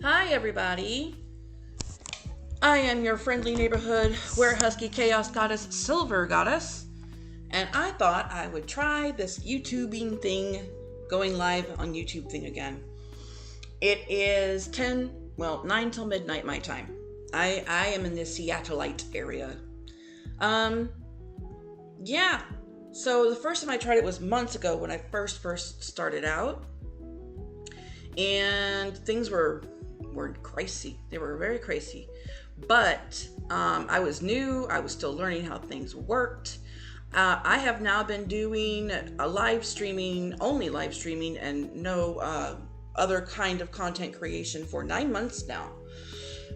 Hi, everybody. I am your friendly neighborhood were-husky chaos goddess, Silver Goddess, and I thought I would try this YouTubing thing, going live on YouTube thing again. It is 9 till midnight my time. I am in the Seattleite area. Um, yeah. So the first time I tried it was months ago when I first started out, and things were crazy. They were very crazy. But I was new. I was still learning how things worked. I have now been doing a only live streaming, and no other kind of content creation for 9 months now.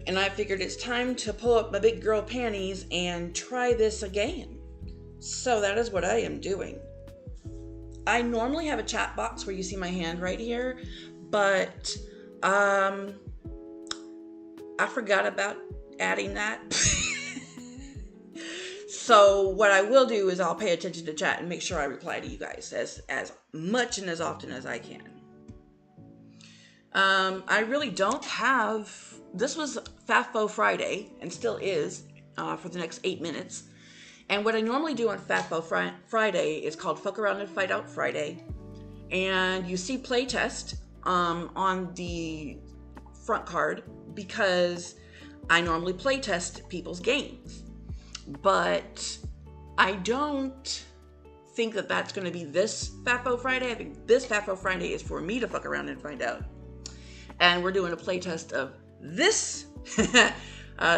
And I figured it's time to pull up my big girl panties and try this again. So that is what I am doing. I normally have a chat box where you see my hand right here, but I forgot about adding that. So what I will do is I'll pay attention to chat and make sure I reply to you guys as much and as often as I can. I really don't have... This was FAFO Friday, and still is, for the next 8 minutes. And what I normally do on FAFO Friday is called Fuck Around and Fight Out Friday. And you see playtest on the front card because I normally playtest people's games. But I don't think that that's going to be this FAFO Friday. I think this FAFO Friday is for me to fuck around and find out. And we're doing a playtest of this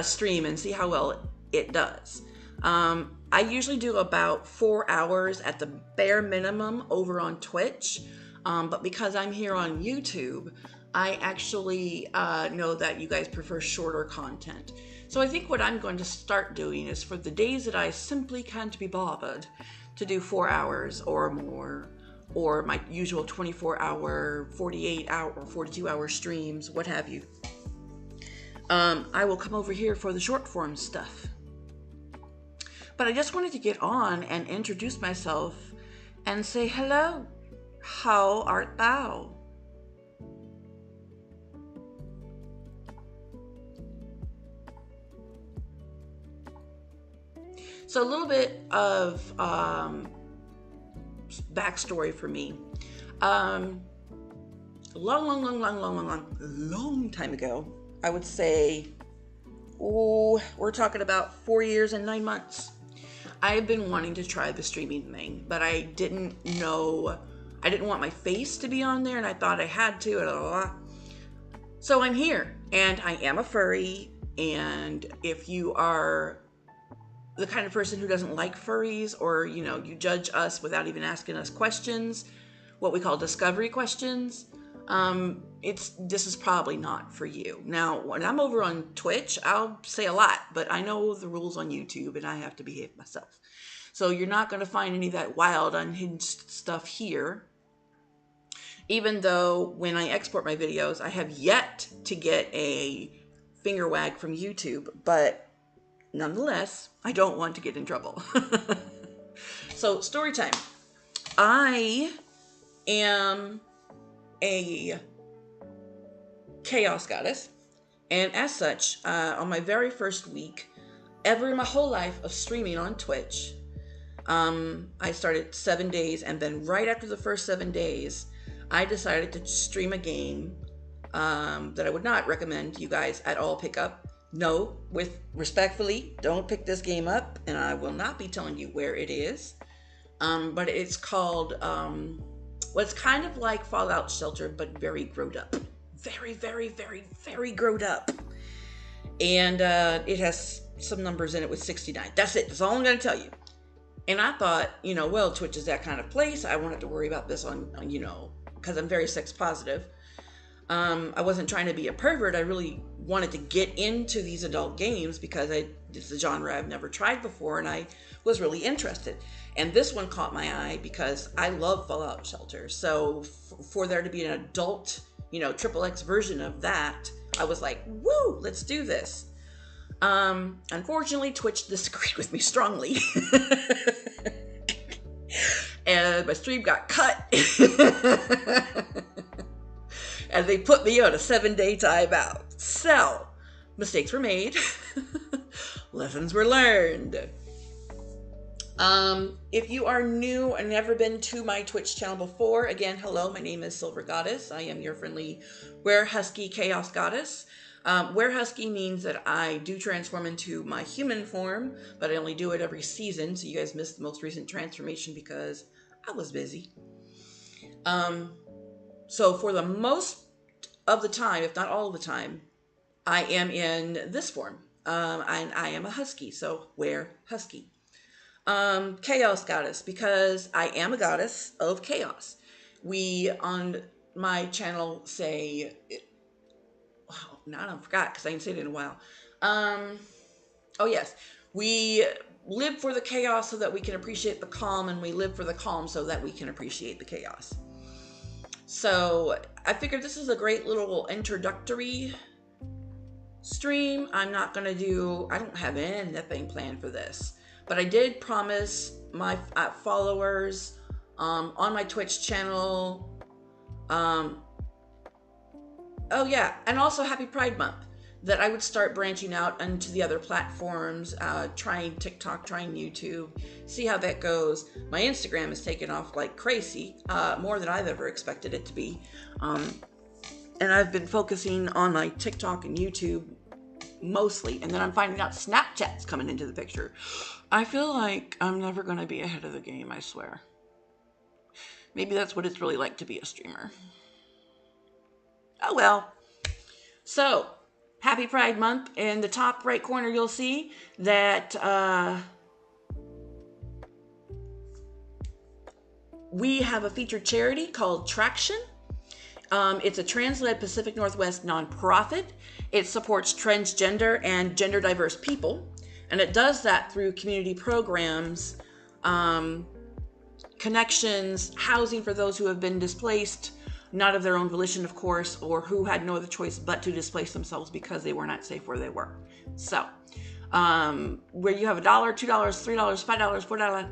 stream and see how well it does. I usually do about 4 hours at the bare minimum over on Twitch. But because I'm here on YouTube, I actually know that you guys prefer shorter content. So I think what I'm going to start doing is for the days that I simply can't be bothered to do 4 hours or more, or my usual 24-hour, 48-hour, or 42-hour streams, what have you. I will come over here for the short form stuff. But I just wanted to get on and introduce myself and say hello. How art thou? So a little bit of backstory for me. Long time ago, I would say, we're talking about 4 years and 9 months. I have been wanting to try the streaming thing, but I didn't want my face to be on there, and I thought I had to, blah, blah, blah. So I'm here, and I am a furry, and if you are the kind of person who doesn't like furries, or, you judge us without even asking us questions, what we call discovery questions, this is probably not for you. Now, when I'm over on Twitch, I'll say a lot, but I know the rules on YouTube, and I have to behave myself. So you're not going to find any of that wild, unhinged stuff here. Even though when I export my videos, I have yet to get a finger wag from YouTube, but nonetheless, I don't want to get in trouble. So, story time. I am a chaos goddess, and as such, on my very first week ever in my whole life of streaming on Twitch, I started 7 days, and then right after the first 7 days, I decided to stream a game that I would not recommend you guys at all pick up. No, respectfully, don't pick this game up, and I will not be telling you where it is. But it's called, it's kind of like Fallout Shelter, but very growed up. Very, very, very, very growed up. And it has some numbers in it with 69. That's it. That's all I'm going to tell you. And I thought, Twitch is that kind of place. I won't have to worry about this on because I'm very sex positive. I wasn't trying to be a pervert. I really wanted to get into these adult games because it's a genre I've never tried before, and I was really interested. And this one caught my eye because I love Fallout Shelter. So for there to be an adult, XXX version of that, I was like, woo, let's do this. Unfortunately, Twitch disagreed with me strongly. And my stream got cut. and they put me on a 7-day timeout. So, mistakes were made. Lessons were learned. If you are new and never been to my Twitch channel before, again, hello, my name is Silver Goddess. I am your friendly Were-Husky Chaos Goddess. Were-Husky means that I do transform into my human form, but I only do it every season, so you guys missed the most recent transformation because I was busy. So for the most of the time, if not all of the time, I am in this form. And I am a husky, so Were-Husky. Chaos Goddess, because I am a goddess of chaos. We on my channel say, now I forgot because I ain't said it in a while. Oh yes, we live for the chaos so that we can appreciate the calm, and we live for the calm so that we can appreciate the chaos. So I figured this is a great little introductory stream. I don't have anything planned for this. But I did promise my followers on my Twitch channel, oh yeah, and also Happy Pride Month, that I would start branching out into the other platforms, trying TikTok, trying YouTube, see how that goes. My Instagram is taking off like crazy, more than I've ever expected it to be. And I've been focusing on my TikTok and YouTube mostly, and then I'm finding out Snapchat's coming into the picture. I feel like I'm never going to be ahead of the game, I swear. Maybe that's what it's really like to be a streamer. Oh well. So, Happy Pride Month. In the top right corner, you'll see that we have a featured charity called Traction. It's a trans-led Pacific Northwest nonprofit. It supports transgender and gender diverse people. And it does that through community programs, connections, housing for those who have been displaced, not of their own volition, of course, or who had no other choice but to displace themselves because they were not safe where they were. So, where you have $1, $2, $3, $5, $4,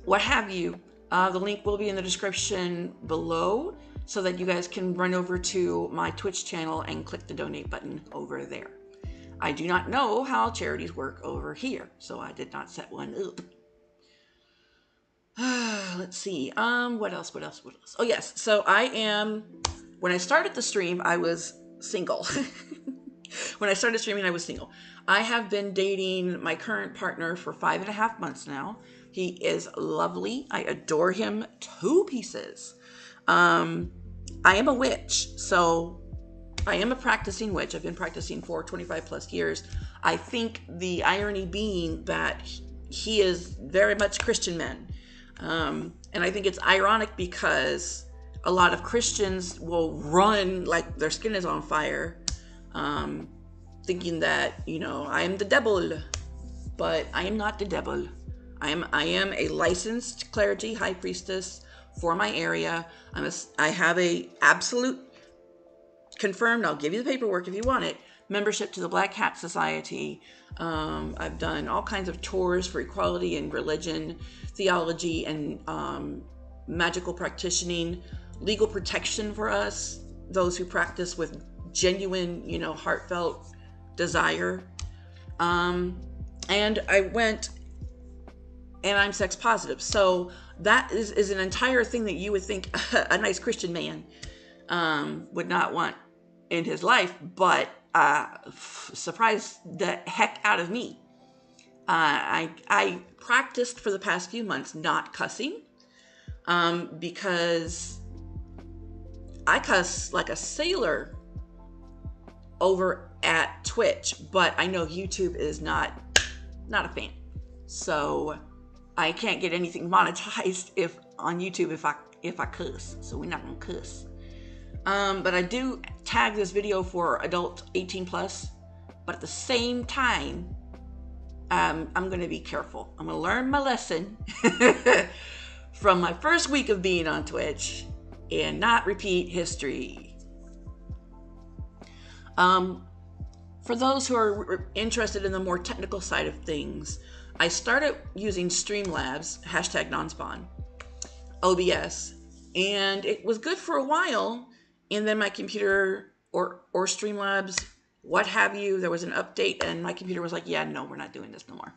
what have you, the link will be in the description below so that you guys can run over to my Twitch channel and click the donate button over there. I do not know how charities work over here, so I did not set one up. Let's see. What else? Oh, yes. So when I started the stream, I was single. When I started streaming, I was single. I have been dating my current partner for 5.5 months now. He is lovely. I adore him to pieces. I am a witch, so I am a practicing witch. I've been practicing for 25 plus years. I think the irony being that he is very much Christian man. And I think it's ironic because a lot of Christians will run like their skin is on fire, thinking that, I am the devil, but I am not the devil. I am a licensed clergy high priestess for my area. I have a absolute confirmed, I'll give you the paperwork if you want it, membership to the Black Hat Society. I've done all kinds of tours for equality in religion, theology, and magical practicing, legal protection for us, those who practice with genuine, heartfelt desire. And I went, and I'm sex positive. So that is an entire thing that you would think a nice Christian man would not want in his life, but surprised the heck out of me. I practiced for the past few months not cussing, because I cuss like a sailor over at Twitch, but I know YouTube is not a fan, so I can't get anything monetized on YouTube if I cuss. So we're not gonna cuss. But I do tag this video for adult 18 plus, but at the same time, I'm going to be careful. I'm going to learn my lesson from my first week of being on Twitch and not repeat history. For those who are interested in the more technical side of things, I started using Streamlabs, #nonspawn, OBS, and it was good for a while. And then my computer or Streamlabs, what have you, there was an update and my computer was like, yeah, no, we're not doing this no more.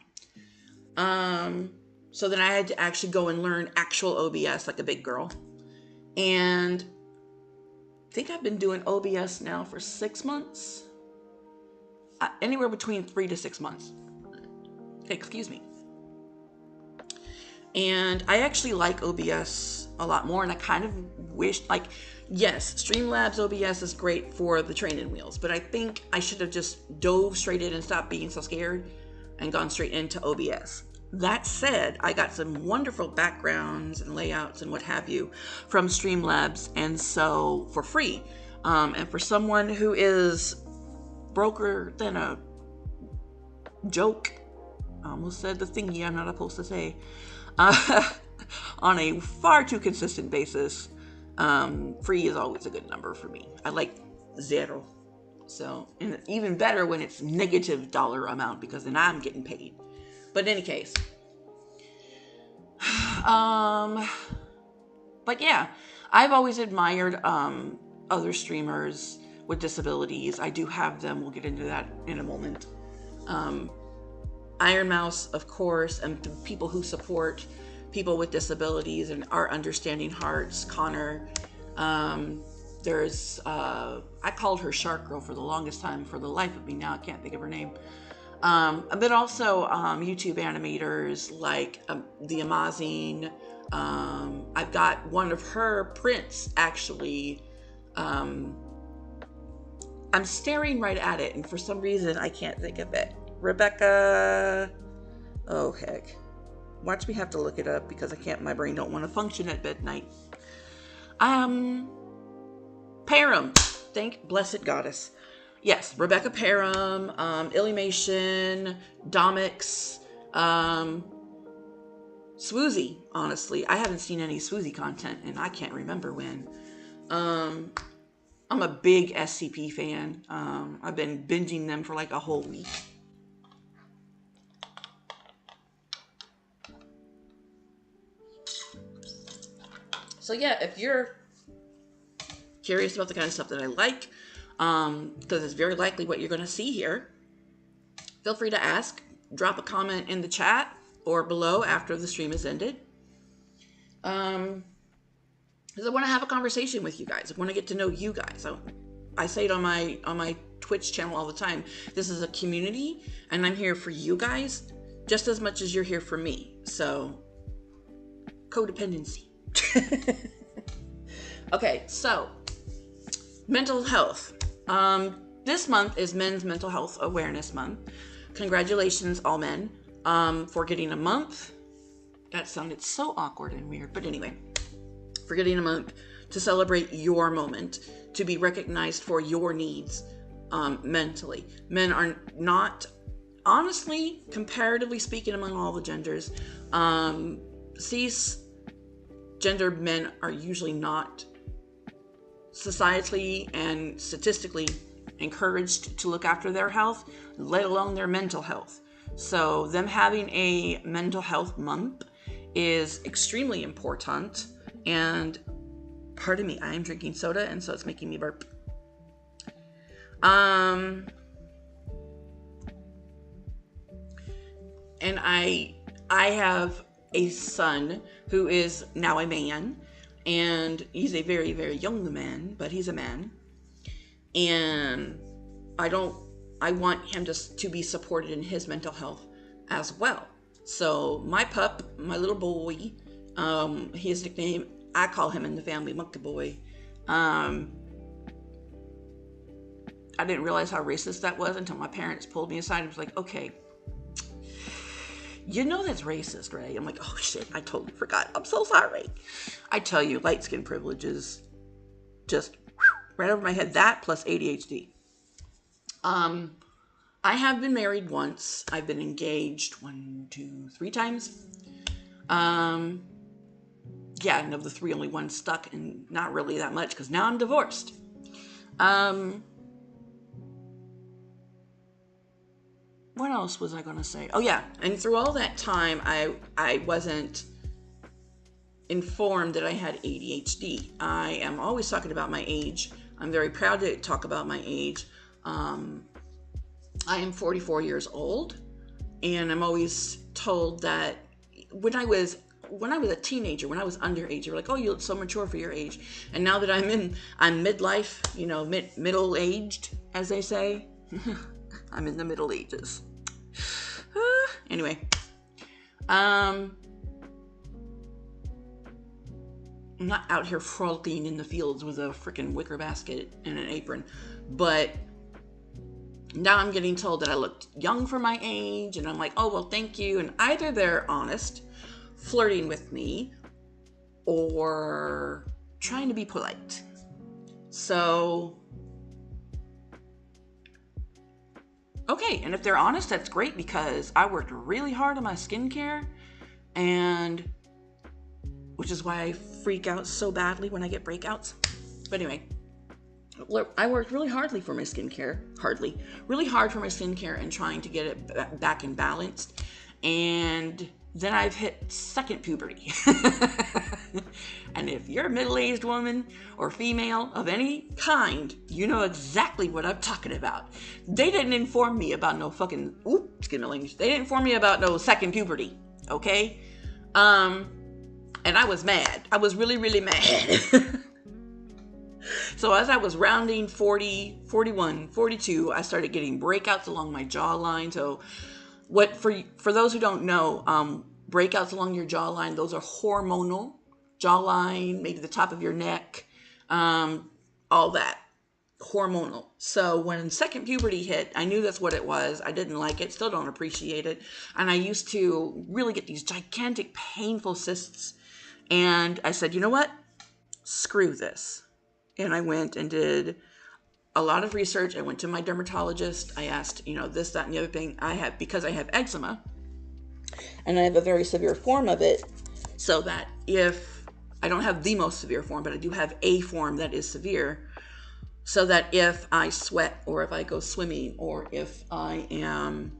So then I had to actually go and learn actual OBS like a big girl. And I think I've been doing OBS now for 6 months. Anywhere between 3 to 6 months. Excuse me. And I actually like OBS a lot more, and I kind of wish, like, yes, Streamlabs OBS is great for the training wheels, but I think I should have just dove straight in and stopped being so scared and gone straight into OBS. That said, I got some wonderful backgrounds and layouts and what have you from Streamlabs, and so for free. And for someone who is broker than a joke, I almost said the thingy I'm not supposed to say, on a far too consistent basis, free is always a good number for me. I like 0. So, and even better when it's negative dollar amount, because then I'm getting paid. But in any case, but yeah, I've always admired other streamers with disabilities. I do have them. We'll get into that in a moment. Iron Mouse, of course, and the people who support people with disabilities and our understanding hearts. Connor. There's, I called her Shark Girl for the longest time. For the life of me now, I can't think of her name. But also YouTube animators like the Amazing. I've got one of her prints actually. I'm staring right at it, and for some reason I can't think of it. Rebecca. Oh heck! Watch me have to look it up because I can't. My brain don't want to function at midnight. Param. Thank blessed goddess. Yes, Rebecca Param, Illymation, Domix, Swoozy. Honestly, I haven't seen any Swoozy content, and I can't remember when. I'm a big SCP fan. I've been binging them for like a whole week. So yeah, if you're curious about the kind of stuff that I like, because it's very likely what you're going to see here, feel free to ask. Drop a comment in the chat or below after the stream is ended. Because I want to have a conversation with you guys. I want to get to know you guys. I say it on my Twitch channel all the time. This is a community, and I'm here for you guys just as much as you're here for me. So, codependency. Okay, so mental health. This month is Men's Mental Health Awareness Month. Congratulations, all men, for getting a month. That sounded so awkward and weird, but anyway, for getting a month to celebrate your moment, to be recognized for your needs mentally. Men are not, honestly, comparatively speaking, among all the genders, cisgendered men are usually not societally and statistically encouraged to look after their health, let alone their mental health. So them having a mental health month is extremely important. And pardon me, I am drinking soda, and so it's making me burp. And I have a son who is now a man, and he's a very, very young man, but he's a man. And I want him to be supported in his mental health as well. So my pup, my little boy, his nickname, I call him in the family Monkey Boy. I didn't realize how racist that was until my parents pulled me aside and was like, okay, you know that's racist, right? I'm like, oh shit, I totally forgot. I'm so sorry. I tell you, light skin privileges just right over my head. That plus ADHD. I have been married once. I've been engaged 3 times. Yeah, and of the 3, only 1 stuck, and not really that much because now I'm divorced. What else was I going to say? Oh yeah, and through all that time, I wasn't informed that I had ADHD. I am always talking about my age. I'm very proud to talk about my age. I am 44 years old, and I'm always told that when I was a teenager, when I was underage, they were like, "Oh, you look so mature for your age." And now that I'm midlife, middle aged, as they say. I'm in the middle ages. Anyway, I'm not out here frolicking in the fields with a freaking wicker basket and an apron, but now I'm getting told that I looked young for my age, and I'm like, "Oh, well, thank you." And either they're honest, flirting with me, or trying to be polite. So, okay, and if they're honest, that's great, because I worked really hard on my skincare, and which is why I freak out so badly when I get breakouts. But anyway, I worked really hard for my skincare and trying to get it back in balance. And then I've hit second puberty. And if you're a middle-aged woman or female of any kind, you know exactly what I'm talking about. They didn't inform me about no fucking, excuse my language. They didn't inform me about no second puberty, okay? And I was mad. I was really, really mad. So as I was rounding 40, 41, 42, I started getting breakouts along my jawline. So for those who don't know, breakouts along your jawline, those are hormonal. Jawline, maybe the top of your neck, all that. Hormonal. So when second puberty hit, I knew that's what it was. I didn't like it, still don't appreciate it. And I used to really get these gigantic, painful cysts. And I said, you know what? Screw this. And I went and did a lot of research. I went to my dermatologist. I asked, this, that, and the other thing. Because I have eczema, and I have a very severe form of it, so that if I don't have the most severe form, but I do have a form that is severe, so that if I sweat, or if I go swimming, or if I am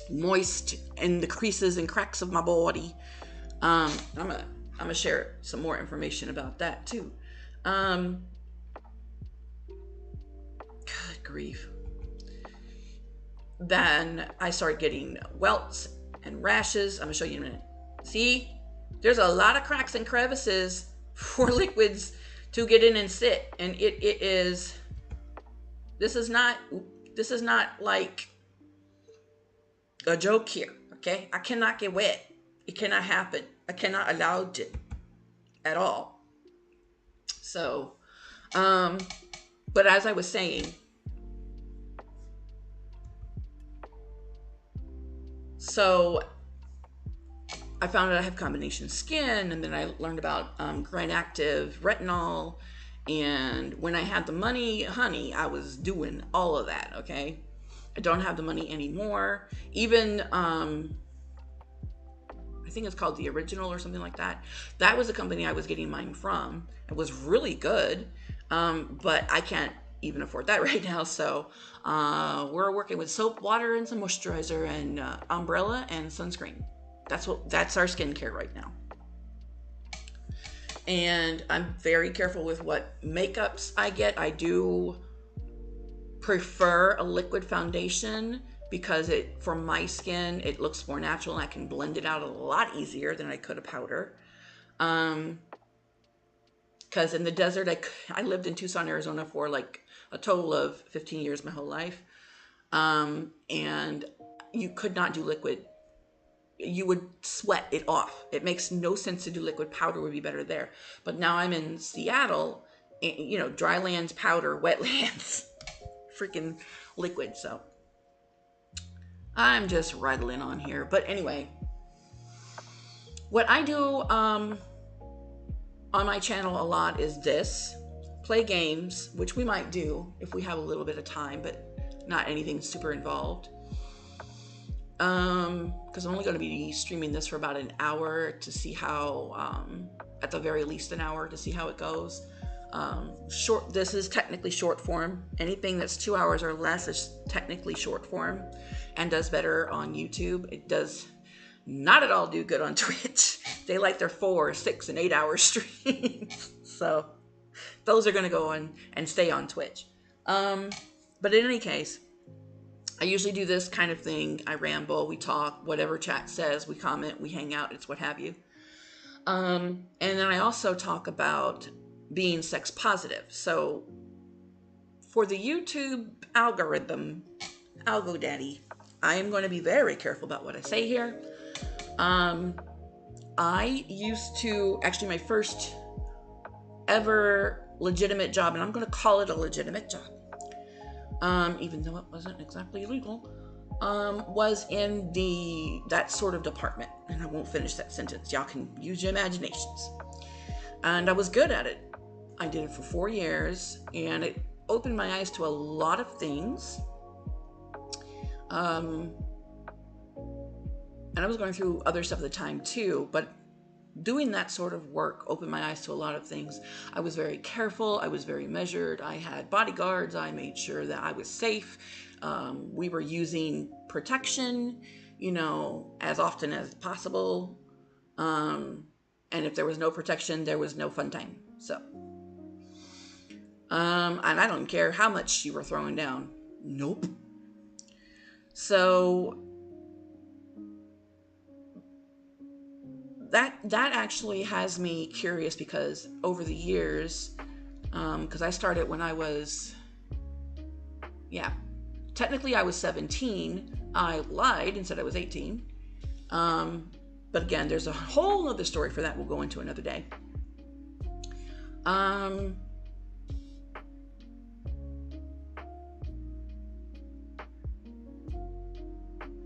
moist in the creases and cracks of my body, I'm gonna share some more information about that too. Good grief. Then I start getting welts and rashes. I'm gonna show you in a minute. See, there's a lot of cracks and crevices for liquids to get in and sit, and this is not like a joke here, okay? I cannot get wet. It cannot happen. I cannot allow it at all. So, but as I was saying, so I found out I have combination skin, and then I learned about Grand Active retinol. And when I had the money, honey, I was doing all of that, okay? I don't have the money anymore. Even, I think it's called The Original or something like that. That was the company I was getting mine from. It was really good, but I can't even afford that right now. So we're working with soap, water, and some moisturizer, and umbrella and sunscreen. That's our skincare right now. And I'm very careful with what makeups I get. I do prefer a liquid foundation because for my skin, it looks more natural, and I can blend it out a lot easier than I could a powder. Because in the desert, I lived in Tucson, Arizona for like a total of 15 years, my whole life. And you could not do liquid. You would sweat it off. It makes no sense to do liquid. Powder would be better there. But now I'm in Seattle, dry lands, powder, wetlands, freaking liquid. So I'm just rattling on here. But anyway, what I do on my channel a lot is play games, which we might do if we have a little bit of time, but not anything super involved. Because I'm only going to be streaming this for about an hour to see how, at the very least an hour, to see how it goes. This is technically short form. Anything that's 2 hours or less is technically short form and does better on YouTube. It does not at all do good on Twitch. They like their 4, 6, and 8 hour streams. So those are going to go on and stay on Twitch. But in any case, I usually do this kind of thing. I ramble, we talk, whatever chat says, we comment, we hang out, it's what have you. And then I also talk about being sex positive. So for the YouTube algorithm, Algo Daddy, I am going to be very careful about what I say here. I used to, actually my first ever legitimate job, and I'm going to call it a legitimate job, even though it wasn't exactly illegal, was in that sort of department. And I won't finish that sentence. Y'all can use your imaginations. And I was good at it. I did it for 4 years, and it opened my eyes to a lot of things. And I was going through other stuff at the time too, but doing that sort of work opened my eyes to a lot of things. I was very careful. I was very measured. I had bodyguards. I made sure that I was safe. We were using protection, as often as possible. And if there was no protection, there was no fun time. So, and I don't care how much you were throwing down. Nope. So that actually has me curious, because over the years, because I started when I was, technically I was 17. I lied and said I was 18. But again, there's a whole other story for that we'll go into another day.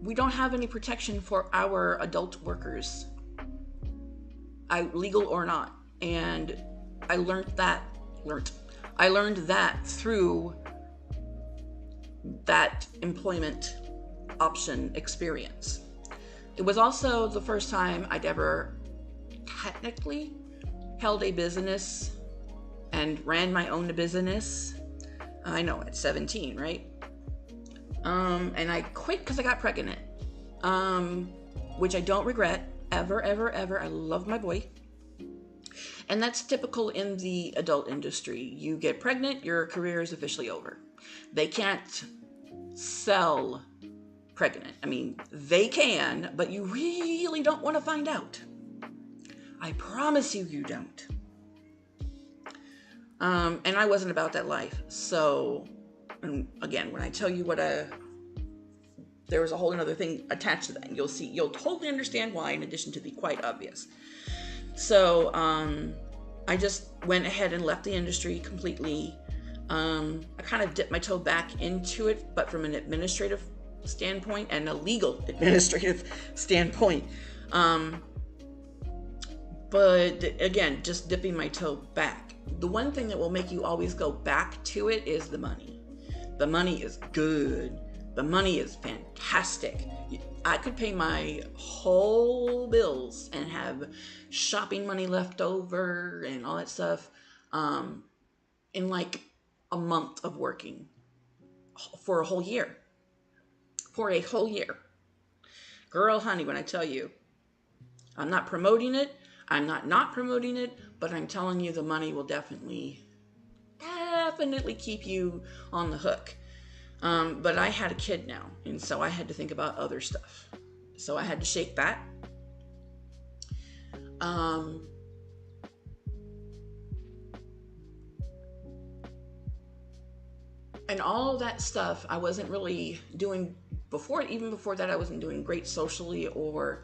We don't have any protection for our adult workers, legal or not. And I learned that through that employment option experience. It was also the first time I'd ever technically held a business and ran my own business. I know, at 17, right? And I quit because I got pregnant, which I don't regret, ever, ever, ever. I love my boy. And that's typical in the adult industry. You get pregnant, your career is officially over. They can't sell pregnant. I mean, they can, but you really don't want to find out. I promise you don't. And I wasn't about that life. So, and again, when I tell you there was a whole other thing attached to that, and you'll totally understand why, in addition to the quite obvious. So, I just went ahead and left the industry completely. I kind of dipped my toe back into it, but from an administrative standpoint and a legal administrative standpoint. But again, just dipping my toe back. The one thing that will make you always go back to it is the money. The money is good. The money is fantastic. I could pay my whole bills and have shopping money left over and all that stuff in like a month of working for a whole year. Girl, honey, when I tell you, I'm not promoting it. I'm not promoting it, but I'm telling you the money will definitely keep you on the hook. But I had a kid now, and so I had to think about other stuff. So I had to shake that. And all of that stuff I wasn't really doing before. Even before that, I wasn't doing great socially or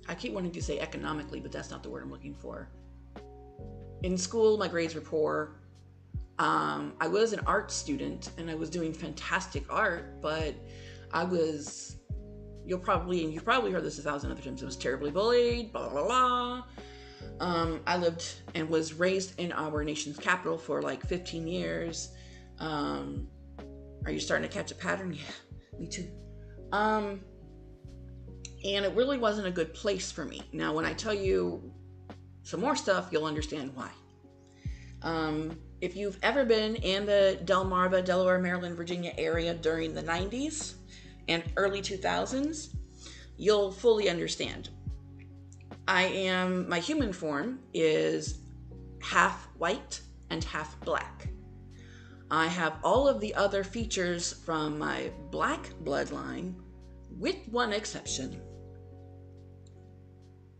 I keep wanting to say economically, but that's not the word I'm looking for. In school, my grades were poor. I was an art student and I was doing fantastic art, but you've probably heard this 1,000 other times. I was terribly bullied, blah, blah, blah. I lived and was raised in our nation's capital for like 15 years. Are you starting to catch a pattern? Yeah, me too. And it really wasn't a good place for me. Now, when I tell you some more stuff, you'll understand why. If you've ever been in the Delmarva, Delaware, Maryland, Virginia area during the 90s, and early 2000s, you'll fully understand. My human form is half white and half black. I have all of the other features from my black bloodline, with one exception.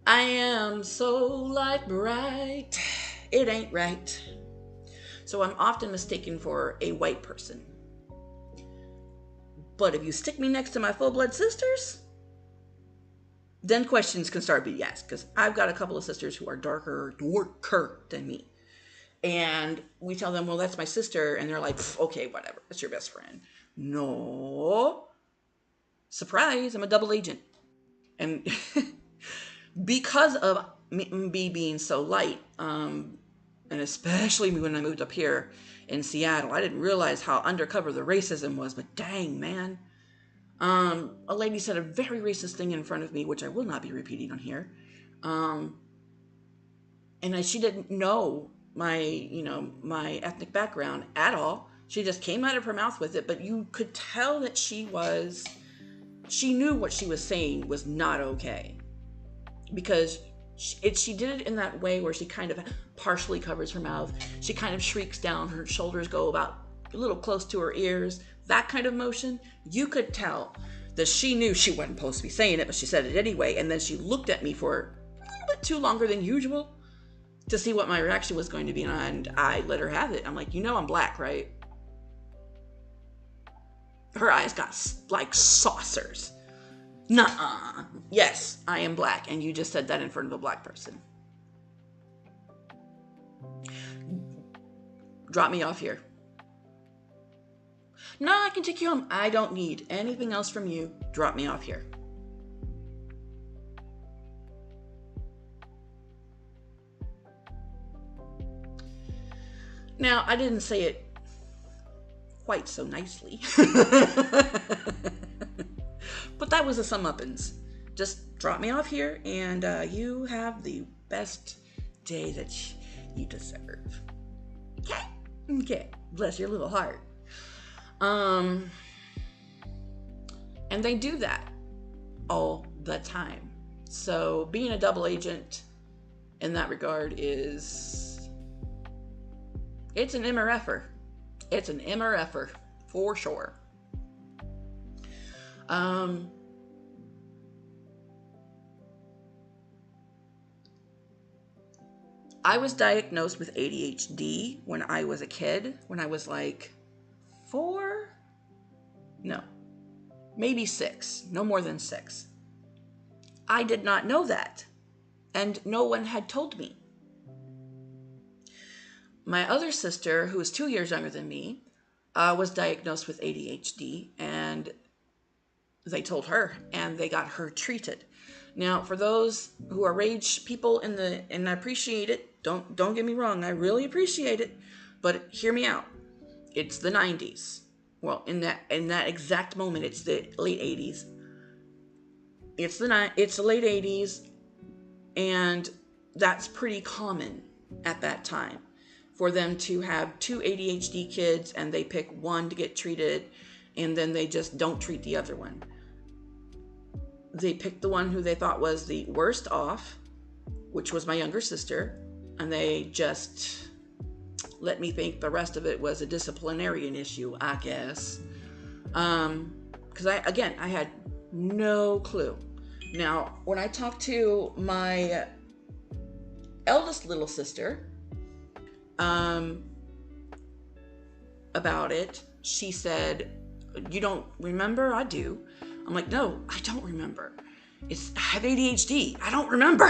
I am so light bright, it ain't right. So I'm often mistaken for a white person. But if you stick me next to my full blood sisters, then questions can start being asked, because I've got a couple of sisters who are darker than me. And we tell them, well, that's my sister. And they're like, okay, whatever. That's your best friend. No. Surprise, I'm a double agent. And because of me being so light, and especially when I moved up here in Seattle, I didn't realize how undercover the racism was. But dang, man. A lady said a very racist thing in front of me, which I will not be repeating on here. And she didn't know my ethnic background at all. She just came out of her mouth with it, but you could tell that she knew what she was saying was not okay, because she did it in that way where she kind of partially covers her mouth. She kind of shrieks down, her shoulders go about a little close to her ears, that kind of motion. You could tell that she knew she wasn't supposed to be saying it, but she said it anyway. And then she looked at me for a little bit too longer than usual to see what my reaction was going to be, and I let her have it. I'm like, I'm black, right? Her eyes got like saucers. Nuh-uh. Yes, I am black, and you just said that in front of a black person. Drop me off here. No, I can take you home. I don't need anything else from you. Drop me off here. Now, I didn't say it quite so nicely. But that was a sum-uppins. Just drop me off here, and you have the best day that you deserve. Okay? Okay. Bless your little heart. And they do that all the time. So being a double agent in that regard it's an MRFer. It's an MRFer for sure. I was diagnosed with ADHD when I was a kid, when I was like 4? No, maybe 6, no more than 6. I did not know that, and no one had told me. My other sister, who is 2 years younger than me, was diagnosed with ADHD, and they told her, and they got her treated. Now, for those who are rage people and I appreciate it, don't get me wrong, I really appreciate it, but hear me out. It's the 90s. Well, in that exact moment, it's the late 80s. It's the late 80s, and that's pretty common at that time for them to have 2 ADHD kids, and they pick one to get treated, and then they just don't treat the other one. They picked the one who they thought was the worst off, which was my younger sister, and they just let me think the rest of it was a disciplinarian issue, I guess. Because I had no clue. Now, when I talked to my eldest little sister about it, she said, "You don't remember?" "I do." I'm like, "No, I don't remember. I have ADHD. I don't remember."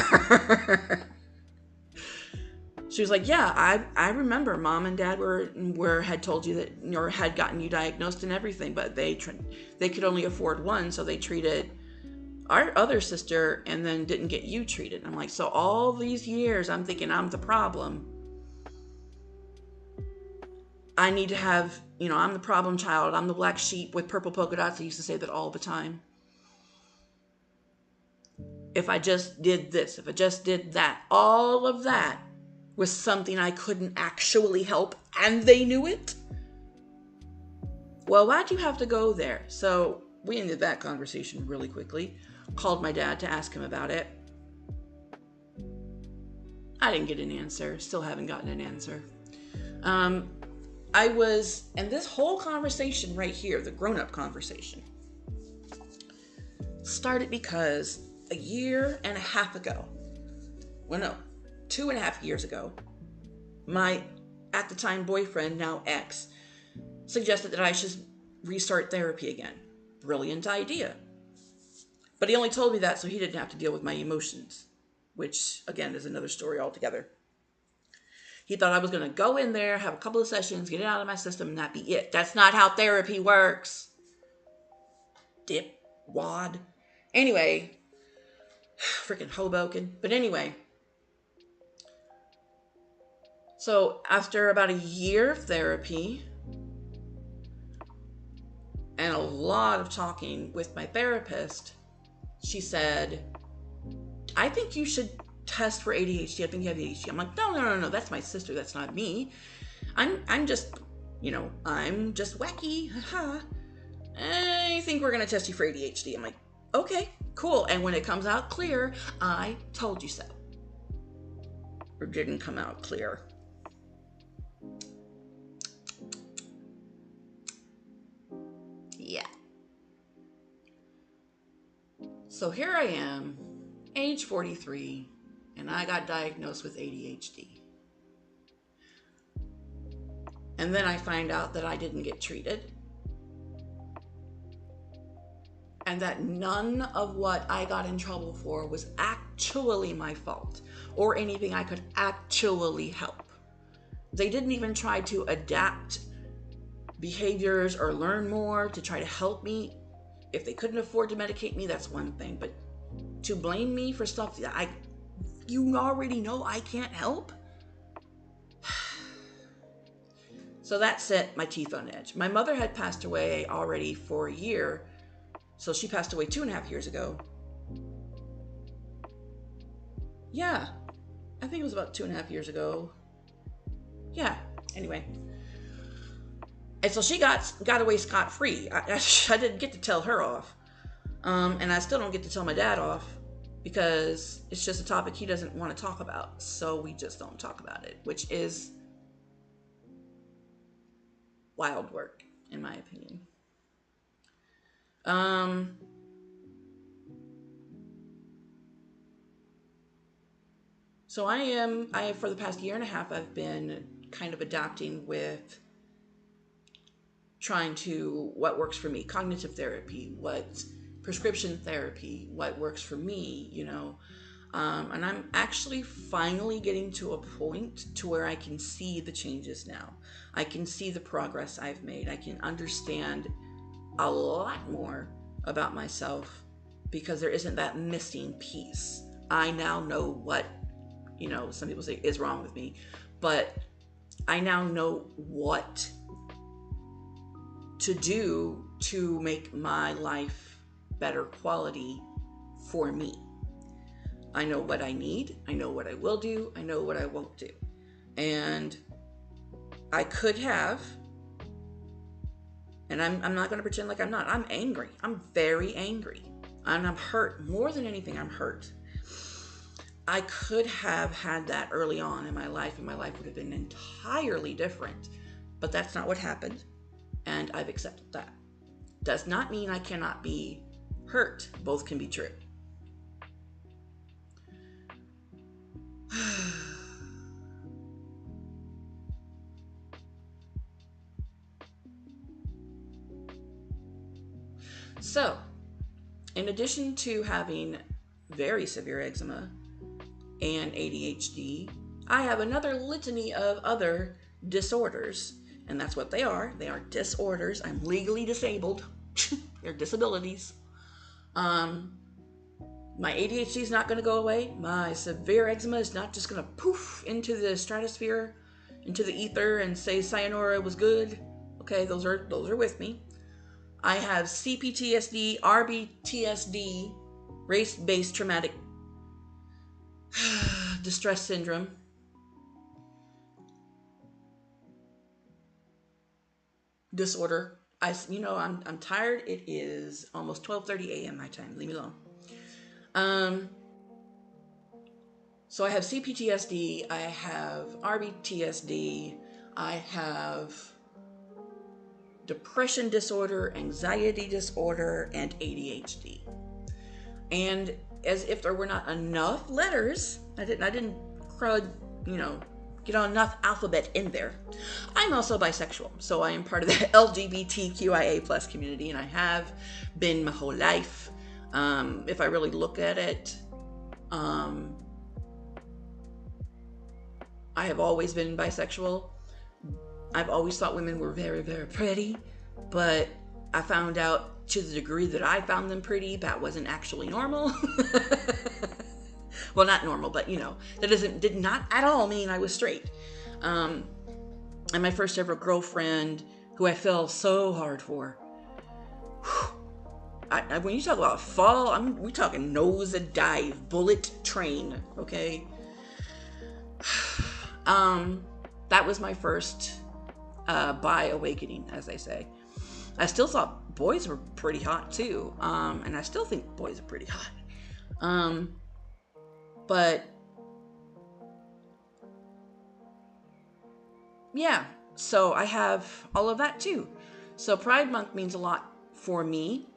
She was like, "Yeah, I remember. Mom and Dad had told you that, or had gotten you diagnosed and everything, but they could only afford one, so they treated our other sister and then didn't get you treated." I'm like, so all these years I'm thinking I'm the problem. I need to have, I'm the problem child. I'm the black sheep with purple polka dots. I used to say that all the time. If I just did this, if I just did that, all of that was something I couldn't actually help, and they knew it. Well, why'd you have to go there? So we ended that conversation really quickly. Called my dad to ask him about it. I didn't get an answer. Still haven't gotten an answer. And this whole conversation right here, the grown-up conversation, started because a year and a half ago, well, no, 2.5 years ago, my, at the time, boyfriend, now ex, suggested that I should restart therapy again. Brilliant idea. But he only told me that so he didn't have to deal with my emotions, which, again, is another story altogether. He thought I was going to go in there, have a couple of sessions, get it out of my system, and that be it. That's not how therapy works. Dip, wad. Anyway, freaking Hoboken. But anyway, so after about a year of therapy and a lot of talking with my therapist, she said, I think you should test for ADHD. I think you have ADHD. I'm like, no. That's my sister. That's not me. I'm just wacky. I think we're going to test you for ADHD. I'm like, okay, cool. And when it comes out clear, I told you so. Or didn't come out clear. Yeah. So here I am, age 43, and I got diagnosed with ADHD. And then I find out that I didn't get treated. And that none of what I got in trouble for was actually my fault or anything I could actually help. They didn't even try to adapt behaviors or learn more to try to help me. If they couldn't afford to medicate me, that's one thing. But to blame me for stuff that you already know I can't help? So that set my teeth on edge. My mother had passed away already for a year. So she passed away 2.5 years ago. Yeah, I think it was about 2.5 years ago. Yeah, anyway. And so she got away scot-free. I didn't get to tell her off. And I still don't get to tell my dad off because it's just a topic he doesn't want to talk about. So we just don't talk about it, which is wild work, in my opinion. So I for the past year and a half, I've been kind of adapting with trying to, what works for me, cognitive therapy, what prescription therapy, what works for me, and I'm actually finally getting to a point to where I can see the changes now. I can see the progress I've made. I can understand a lot more about myself because there isn't that missing piece. I now know what, some people say is wrong with me, but I now know what to do to make my life better quality for me. I know what I need. I know what I will do. I know what I won't do. And I could have, and I'm not going to pretend like I'm not. I'm angry. I'm very angry. And I'm hurt. More than anything, I'm hurt. I could have had that early on in my life, and my life would have been entirely different. But that's not what happened. And I've accepted that. Does not mean I cannot be hurt. Both can be true. So, in addition to having very severe eczema and ADHD, I have another litany of other disorders. And that's what they are. They are disorders. I'm legally disabled. They're disabilities. My ADHD is not going to go away. My severe eczema is not just going to poof into the stratosphere, into the ether, and say sayonara was good. Okay, those are with me. I have CPTSD, RBTSD, race-based traumatic distress syndrome. Disorder. I'm tired. It is almost 12:30 a.m. my time. Leave me alone. Um, so I have CPTSD, I have RBTSD, I have depression disorder, anxiety disorder, and ADHD. And as if there were not enough letters, I didn't crud, get on enough alphabet in there. I'm also bisexual, so I am part of the LGBTQIA plus community, and I have been my whole life. If I really look at it, I have always been bisexual. I've always thought women were very, very pretty, but I found out to the degree that I found them pretty, that wasn't actually normal. Well, not normal, but that did not at all mean I was straight. And my first ever girlfriend, who I fell so hard for. When you talk about fall, we talking nose a dive, bullet train, okay? That was my first bi awakening, as they say. I still thought boys were pretty hot too, and I still think boys are pretty hot. But yeah, so I have all of that too. So Pride Month means a lot for me.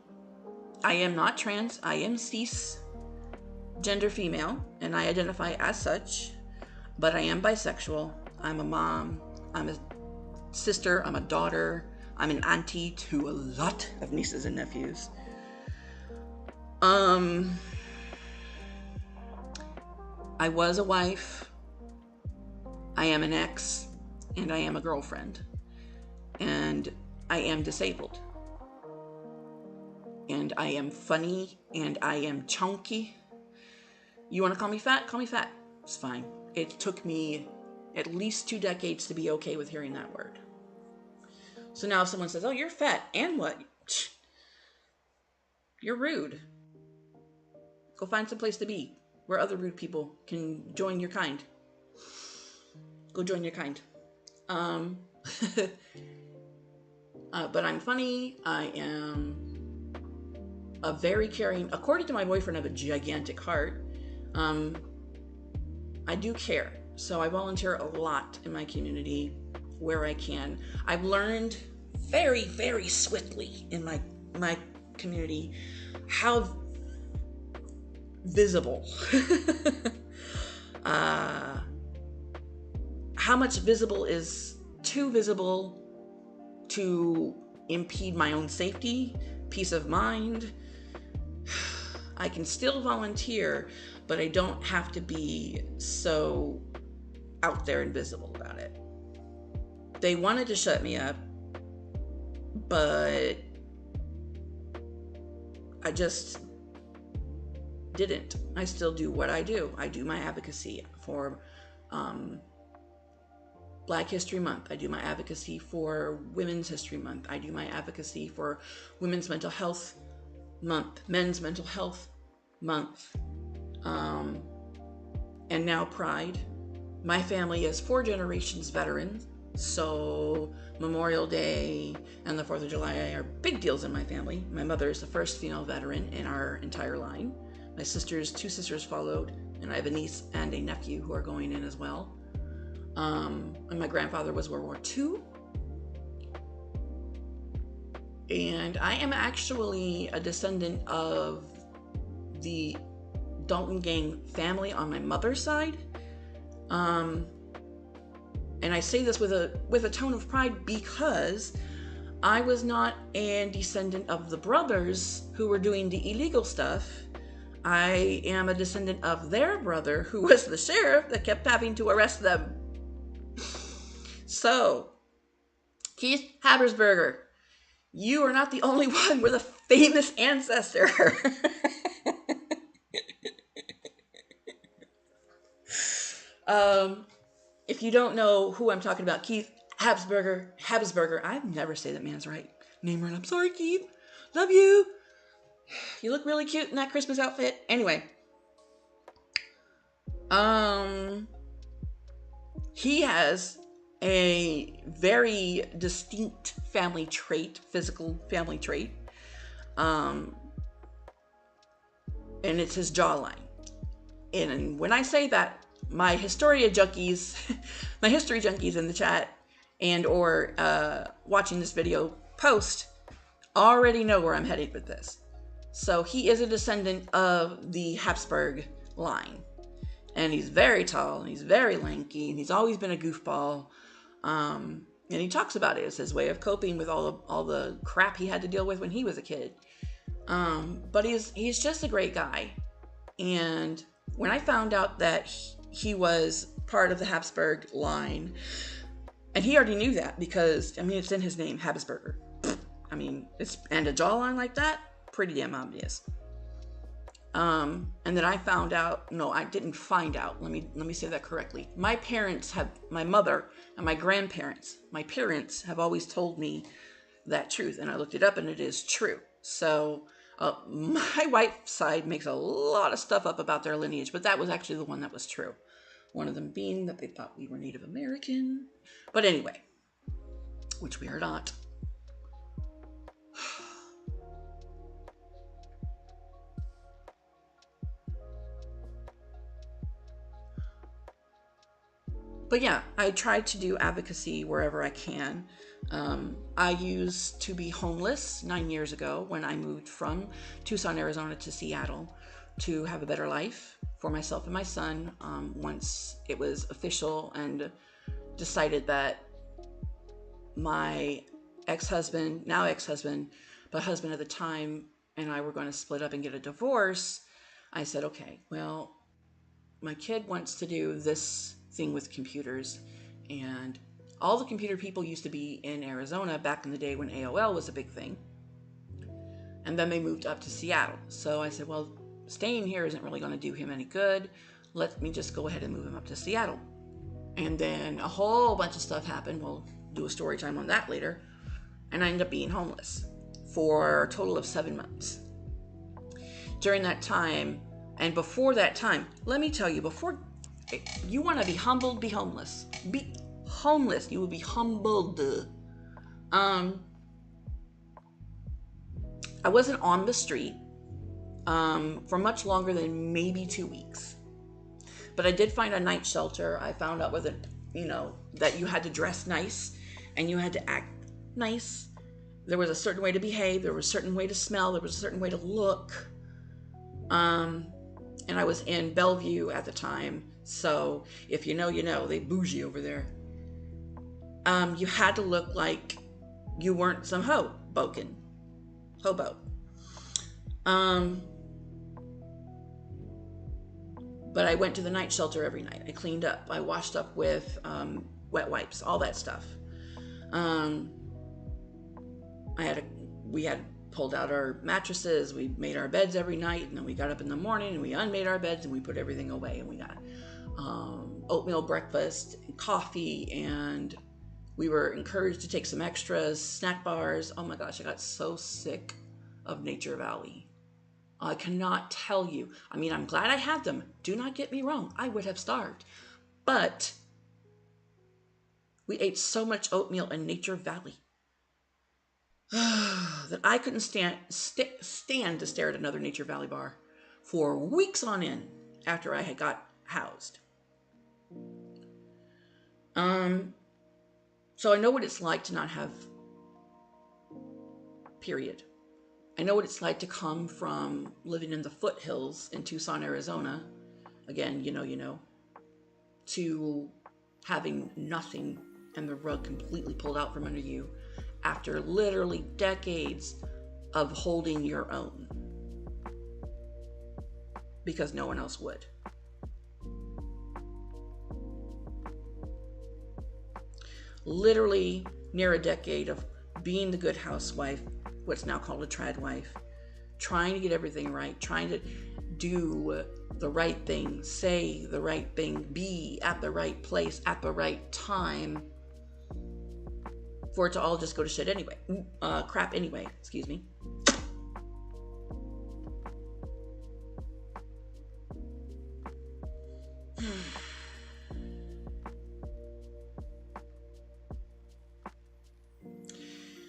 I am not trans. I am cis gender female, and I identify as such. But I am bisexual. I'm a mom. I'm a sister. I'm a daughter. I'm an auntie to a lot of nieces and nephews. I was a wife. I am an ex. And I am a girlfriend. And I am disabled. And I am funny. And I am chunky. You want to call me fat? Call me fat. It's fine. It took me at least 2 decades to be okay with hearing that word. So now if someone says, oh, you're fat, and what? You're rude. Go find some place to be where other rude people can join your kind. Go join your kind. But I'm funny. I am a very caring, according to my boyfriend, I have a gigantic heart. I do care. So I volunteer a lot in my community where I can. I've learned very, very swiftly in my community how visible, how much visible is too visible to impede my own safety, peace of mind. I can still volunteer, but I don't have to be so out there and visible about it. They wanted to shut me up, but I just didn't. I still do what I do. I do my advocacy for Black History Month. I do my advocacy for Women's History Month. I do my advocacy for Women's Mental Health Month, Men's Mental Health Month, and now Pride. My family is 4 generations veterans, so Memorial Day and the 4th of July are big deals in my family. My mother is the first female veteran in our entire line. My 2 sisters followed, and I have a niece and a nephew who are going in as well. And my grandfather was World War II. And I am actually a descendant of the Dalton gang family on my mother's side. And I say this with a tone of pride because I was not a descendant of the brothers who were doing the illegal stuff. I am a descendant of their brother who was the sheriff that kept having to arrest them. So, Keith Habersberger, you are not the only one with a famous ancestor. If you don't know who I'm talking about, Keith Habersberger, I never say that man's name right. I'm sorry, Keith. Love you. You look really cute in that Christmas outfit. Anyway, he has a very distinct family trait, physical family trait, um, and it's his jawline. And when I say that, my Historia junkies, my history junkies in the chat and or watching this video post already know where I'm headed with this. So he is a descendant of the Habsburg line. And he's very tall, and he's very lanky, and he's always been a goofball. And he talks about it as his way of coping with all the crap he had to deal with when he was a kid. But he's just a great guy. And when I found out that he was part of the Habsburg line, and he already knew that because, I mean, it's in his name, Habsburger. I mean, and a jawline like that, pretty damn obvious. And then I found out, no, I didn't find out. Let me say that correctly. My mother and my grandparents, my parents have always told me that truth. And I looked it up and it is true. So, my wife's side makes a lot of stuff up about their lineage, but that was actually the one that was true. One of them being that they thought we were Native American. But anyway, which we are not. But yeah, I try to do advocacy wherever I can. I used to be homeless 9 years ago when I moved from Tucson, Arizona to Seattle to have a better life for myself and my son. Once it was official and decided that my ex-husband, now ex-husband, but husband at the time, and I were going to split up and get a divorce, I said, okay, well, my kid wants to do this thing with computers, and all the computer people used to be in Arizona back in the day when AOL was a big thing, and then they moved up to Seattle. So I said, well, staying here isn't really going to do him any good. Let me just go ahead and move him up to Seattle. And then a whole bunch of stuff happened. We'll do a story time on that later. And I ended up being homeless for a total of 7 months. During that time, and before that time, let me tell you, before you want to be humbled, be homeless. Be homeless. You will be humbled. I wasn't on the street for much longer than maybe 2 weeks. But I did find a night shelter. I found out that you had to dress nice and you had to act nice. There was a certain way to behave. There was a certain way to smell. There was a certain way to look. And I was in Bellevue at the time. So if you know, you know, they bougie over there. You had to look like you weren't some hobo. But I went to the night shelter every night. I cleaned up. I washed up with wet wipes, all that stuff. We had pulled out our mattresses. We made our beds every night, and then we got up in the morning and we unmade our beds and we put everything away. And we got oatmeal breakfast and coffee, and we were encouraged to take some extras, snack bars. Oh my gosh, I got so sick of Nature Valley. I cannot tell you. I mean, I'm glad I had them. Do not get me wrong. I would have starved. But we ate so much oatmeal in Nature Valley that I couldn't stand to stare at another Nature Valley bar for weeks on end after I had got housed. So I know what it's like to not have, period. I know what it's like to come from living in the foothills in Tucson, Arizona, again, you know, to having nothing and the rug completely pulled out from under you after literally decades of holding your own because no one else would. Literally near a decade of being the good housewife, what's now called a trad wife, trying to get everything right, trying to do the right thing, say the right thing, be at the right place at the right time, for it to all just go to shit anyway. Crap anyway, excuse me.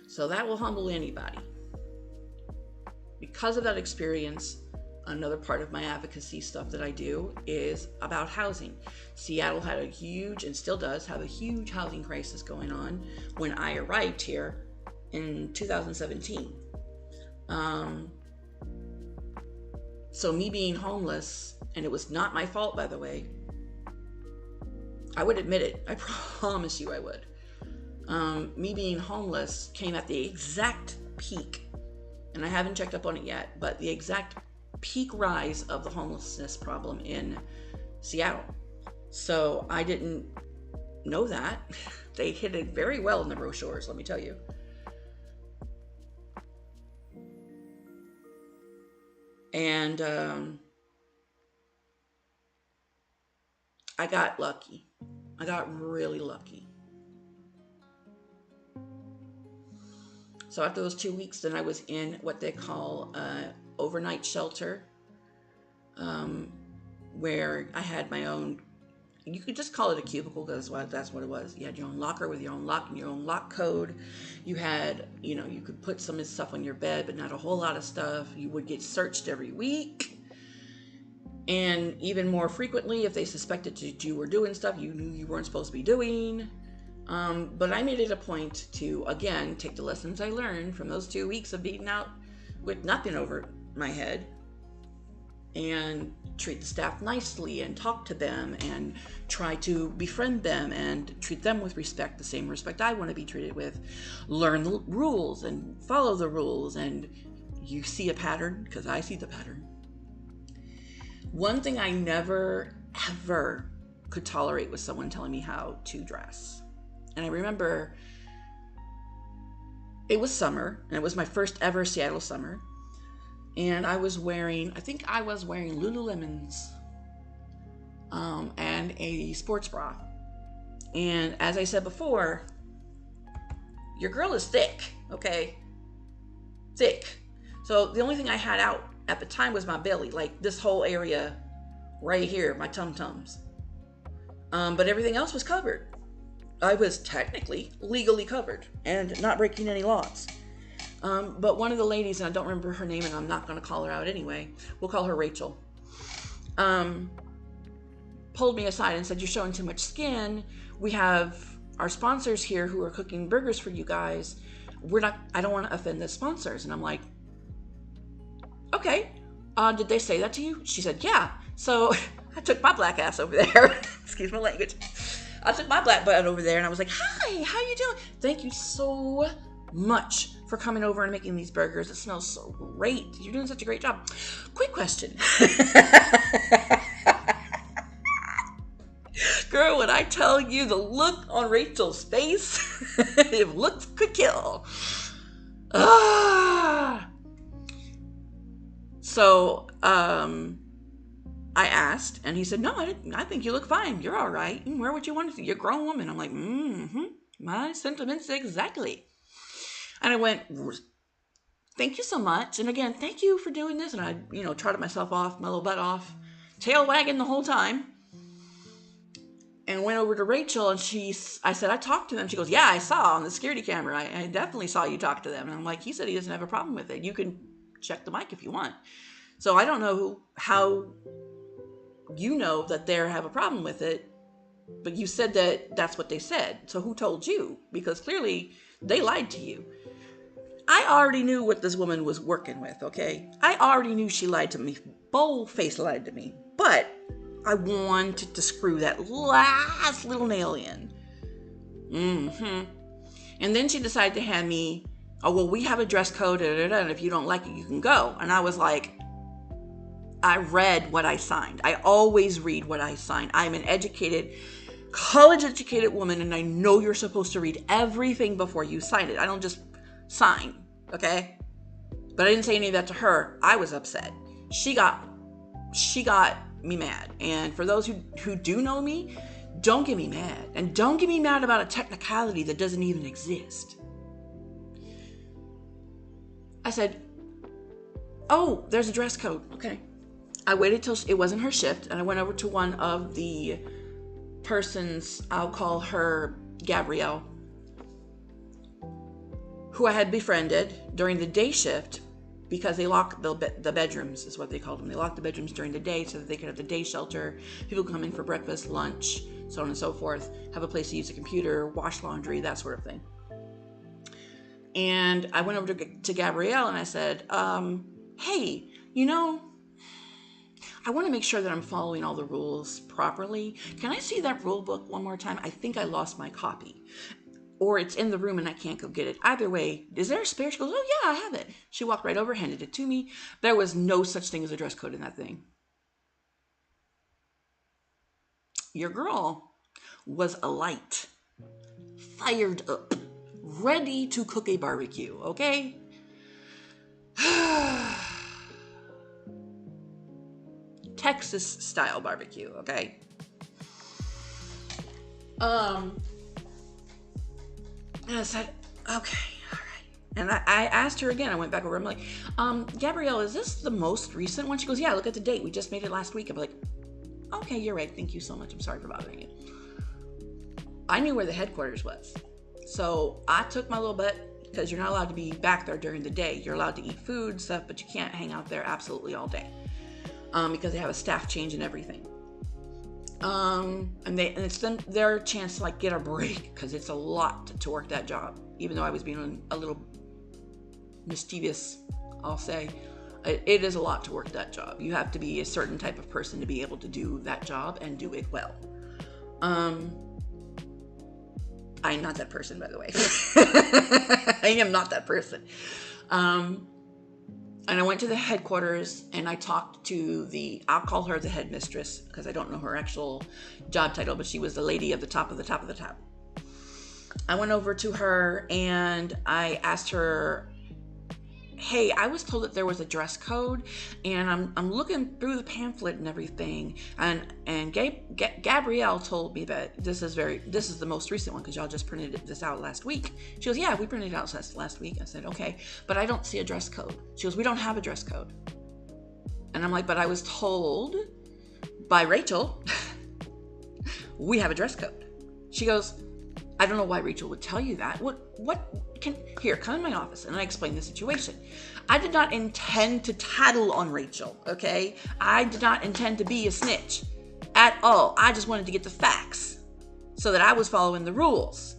So that will humble anybody. Because of that experience, another part of my advocacy stuff that I do is about housing. Seattle had a huge, and still does have a huge housing crisis going on when I arrived here in 2017. So me being homeless, and it was not my fault, by the way, I would admit it. I promise you I would. Me being homeless came at the exact peak, and I haven't checked up on it yet, but the exact peak rise of the homelessness problem in Seattle. So I didn't know that. They hid it very well in the brochures, let me tell you. And I got lucky. I got really lucky. So after those 2 weeks, then I was in what they call overnight shelter, where I had my own, you could just call it a cubicle, because that's what it was. You had your own locker with your own lock and your own lock code. You had, you could put some of the stuff on your bed, but not a whole lot of stuff. You would get searched every week. And even more frequently, if they suspected that you were doing stuff you knew you weren't supposed to be doing. But I made it a point to, again, take the lessons I learned from those 2 weeks of being out with nothing over my head, and treat the staff nicely and talk to them and try to befriend them and treat them with respect, the same respect I want to be treated with. Learn the rules and follow the rules, and you see a pattern, because I see the pattern. One thing I never, ever could tolerate was someone telling me how to dress. And I remember it was summer, and it was my first ever Seattle summer. And I think I was wearing Lululemons and a sports bra. And as I said before, your girl is thick, okay? Thick. So the only thing I had out at the time was my belly, like this whole area right here, my tum-tums. But everything else was covered. I was technically legally covered and not breaking any laws. But one of the ladies, and I don't remember her name, and I'm not going to call her out anyway, we'll call her Rachel, pulled me aside and said, "You're showing too much skin. We have our sponsors here who are cooking burgers for you guys. I don't want to offend the sponsors." And I'm like, "Okay, did they say that to you?" She said, "Yeah." So I took my black ass over there. Excuse my language. I took my black butt over there, and I was like, "Hi, how you doing? Thank you so much for coming over and making these burgers. It smells so great. You're doing such a great job." Quick question. Girl, when I tell you the look on Rachel's face, if looks could kill. So, I asked, and he said, "No, I think you look fine. You're all right. Wear what you want to. You're a grown woman." I'm like, my sentiments exactly. And I went, "Thank you so much. And again, thank you for doing this." And I, trotted myself off, my little butt off, tail wagging the whole time. And went over to Rachel, and I said, "I talked to them." She goes, "Yeah, I saw on the security camera. I definitely saw you talk to them." And I'm like, "He said he doesn't have a problem with it. You can check the mic if you want." So I don't know how you know that they have a problem with it, but you said that that's what they said. So who told you? Because clearly they lied to you. I already knew what this woman was working with, okay? I already knew she lied to me. Bold-faced lied to me. But I wanted to screw that last little nail in. And then she decided to hand me, "Oh, well, we have a dress code, and if you don't like it, you can go." And I was like, I read what I signed. I always read what I sign. I'm an educated, college-educated woman, and I know you're supposed to read everything before you sign it. I don't just sign, okay? But I didn't say any of that to her. I was upset. She got me mad. And for those who do know me, don't get me mad. And don't get me mad about a technicality that doesn't even exist. I said, "Oh, there's a dress code. Okay." I waited till it wasn't her shift, and I went over to one of the persons, I'll call her Gabrielle, who I had befriended during the day shift, because they lock the bedrooms, is what they called them. They locked the bedrooms during the day so that they could have the day shelter. People come in for breakfast, lunch, so on and so forth, have a place to use a computer, wash laundry, that sort of thing. And I went over to Gabrielle and I said, hey, I want to make sure that I'm following all the rules properly. Can I see that rule book one more time? I think I lost my copy. Or it's in the room and I can't go get it. Either way, is there a spare? She goes, oh yeah, I have it. She walked right over, handed it to me. There was no such thing as a dress code in that thing. Your girl was alight, fired up, ready to cook a barbecue, okay? Texas style barbecue, okay? And I said, okay, all right. And I asked her again. I went back over. I'm like, Gabrielle, is this the most recent one? She goes, yeah, look at the date. We just made it last week. I'm like, okay, you're right. Thank you so much. I'm sorry for bothering you. I knew where the headquarters was. So I took my little butt, because you're not allowed to be back there during the day. You're allowed to eat food, stuff, but you can't hang out there absolutely all day. Because they have a staff change and everything. And it's then their chance to get a break, because it's a lot to work that job. Even though I was being a little mischievous, I'll say, it is a lot to work that job. You have to be a certain type of person to be able to do that job and do it well. I am not that person, by the way. I am not that person. And I went to the headquarters and I talked to I'll call her the headmistress, because I don't know her actual job title, but she was the lady of the top of the top of the top. I went over to her and I asked her, hey, I was told that there was a dress code, and I'm looking through the pamphlet and everything, and Gabrielle told me that this is the most recent one, because y'all just printed this out last week. She goes, yeah, we printed it out last week. I said, okay, but I don't see a dress code. She goes, we don't have a dress code. And I'm like, but I was told by Rachel we have a dress code. She goes, I don't know why Rachel would tell you that. Here, come in my office. And I explained the situation. I did not intend to tattle on Rachel, okay? I did not intend to be a snitch at all. I just wanted to get the facts so that I was following the rules.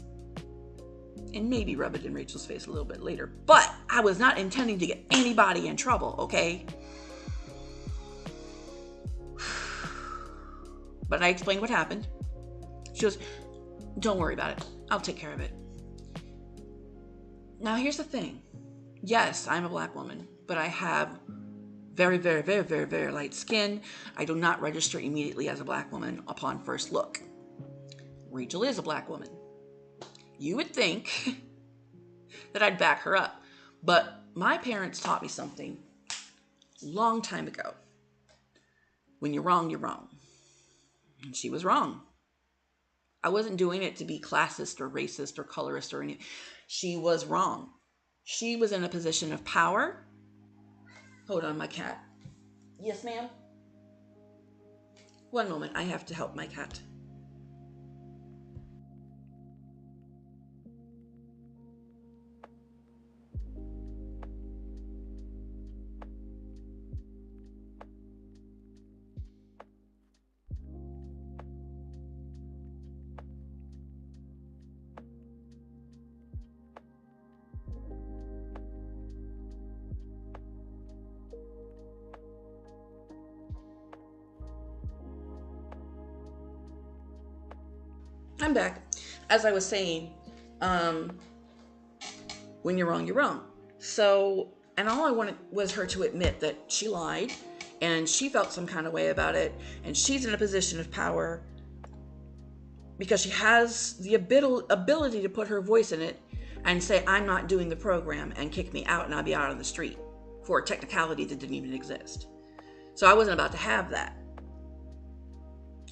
And maybe rub it in Rachel's face a little bit later. But I was not intending to get anybody in trouble, okay? But I explained what happened. She goes, don't worry about it. I'll take care of it. Now, here's the thing. Yes, I'm a black woman, but I have very, very, very, very, very light skin. I do not register immediately as a black woman upon first look. Rachel is a black woman. You would think that I'd back her up, but my parents taught me something long time ago. When you're wrong, you're wrong. And she was wrong. I wasn't doing it to be classist or racist or colorist or anything. She was wrong. She was in a position of power. Hold on, my cat. Yes, ma'am? One moment, I have to help my cat. I'm back. As I was saying, when you're wrong, you're wrong. So, and all I wanted was her to admit that she lied and she felt some kind of way about it, and she's in a position of power because she has the ability to put her voice in it and say, I'm not doing the program, and kick me out, and I'll be out on the street for a technicality that didn't even exist. So I wasn't about to have that.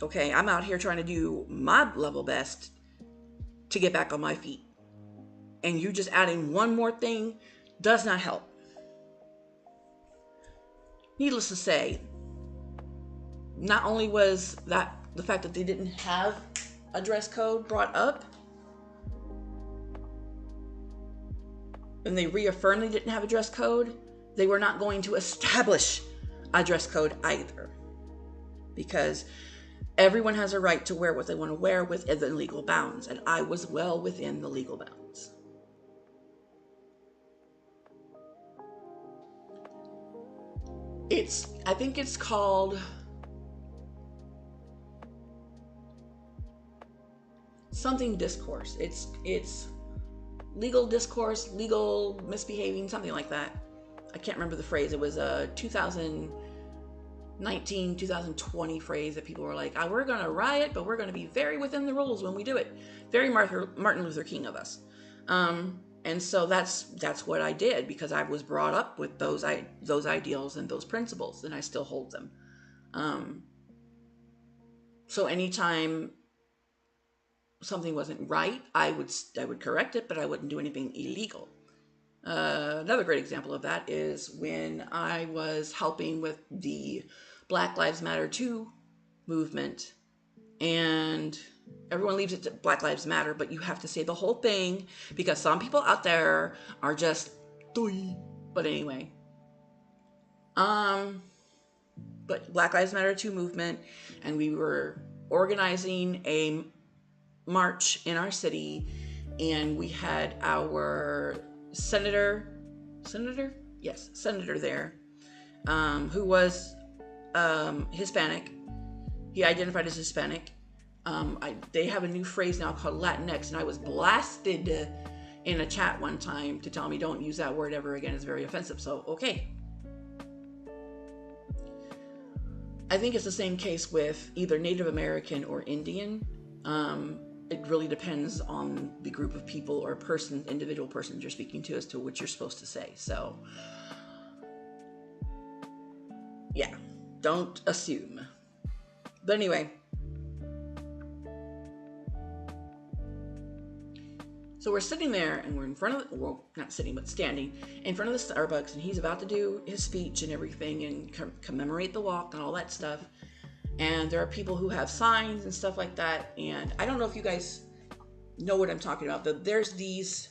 Okay, I'm out here trying to do my level best to get back on my feet. And you just adding one more thing does not help. Needless to say, not only was that the fact that they didn't have a dress code brought up, and they reaffirmed they didn't have a dress code, they were not going to establish a dress code either. Because everyone has a right to wear what they want to wear within the legal bounds, and I was well within the legal bounds. I think it's called something discourse. It's legal discourse, legal misbehaving, something like that. I can't remember the phrase. It was a 2019, 2020 phrase that people were like, we're going to riot, but we're going to be very within the rules when we do it. Very Martin Luther King of us. And so that's what I did, because I was brought up with those ideals and those principles, and I still hold them. So anytime something wasn't right, I would correct it, but I wouldn't do anything illegal. Another great example of that is when I was helping with the Black Lives Matter 2 movement, and everyone leaves it to Black Lives Matter, but you have to say the whole thing because some people out there are just but anyway. But Black Lives Matter 2 movement, and we were organizing a march in our city, and we had our senator there, who was Hispanic. He identified as Hispanic. They have a new phrase now called Latinx, and I was blasted in a chat one time to tell me don't use that word ever again. It's very offensive. So, okay. I think it's the same case with either Native American or Indian. It really depends on the group of people or individual person you're speaking to as to what you're supposed to say. So, yeah, don't assume. But anyway, so we're sitting there, and we're in front of not sitting, but standing in front of the Starbucks, and he's about to do his speech and everything and commemorate the walk and all that stuff. And there are people who have signs and stuff like that. And I don't know if you guys know what I'm talking about. There's these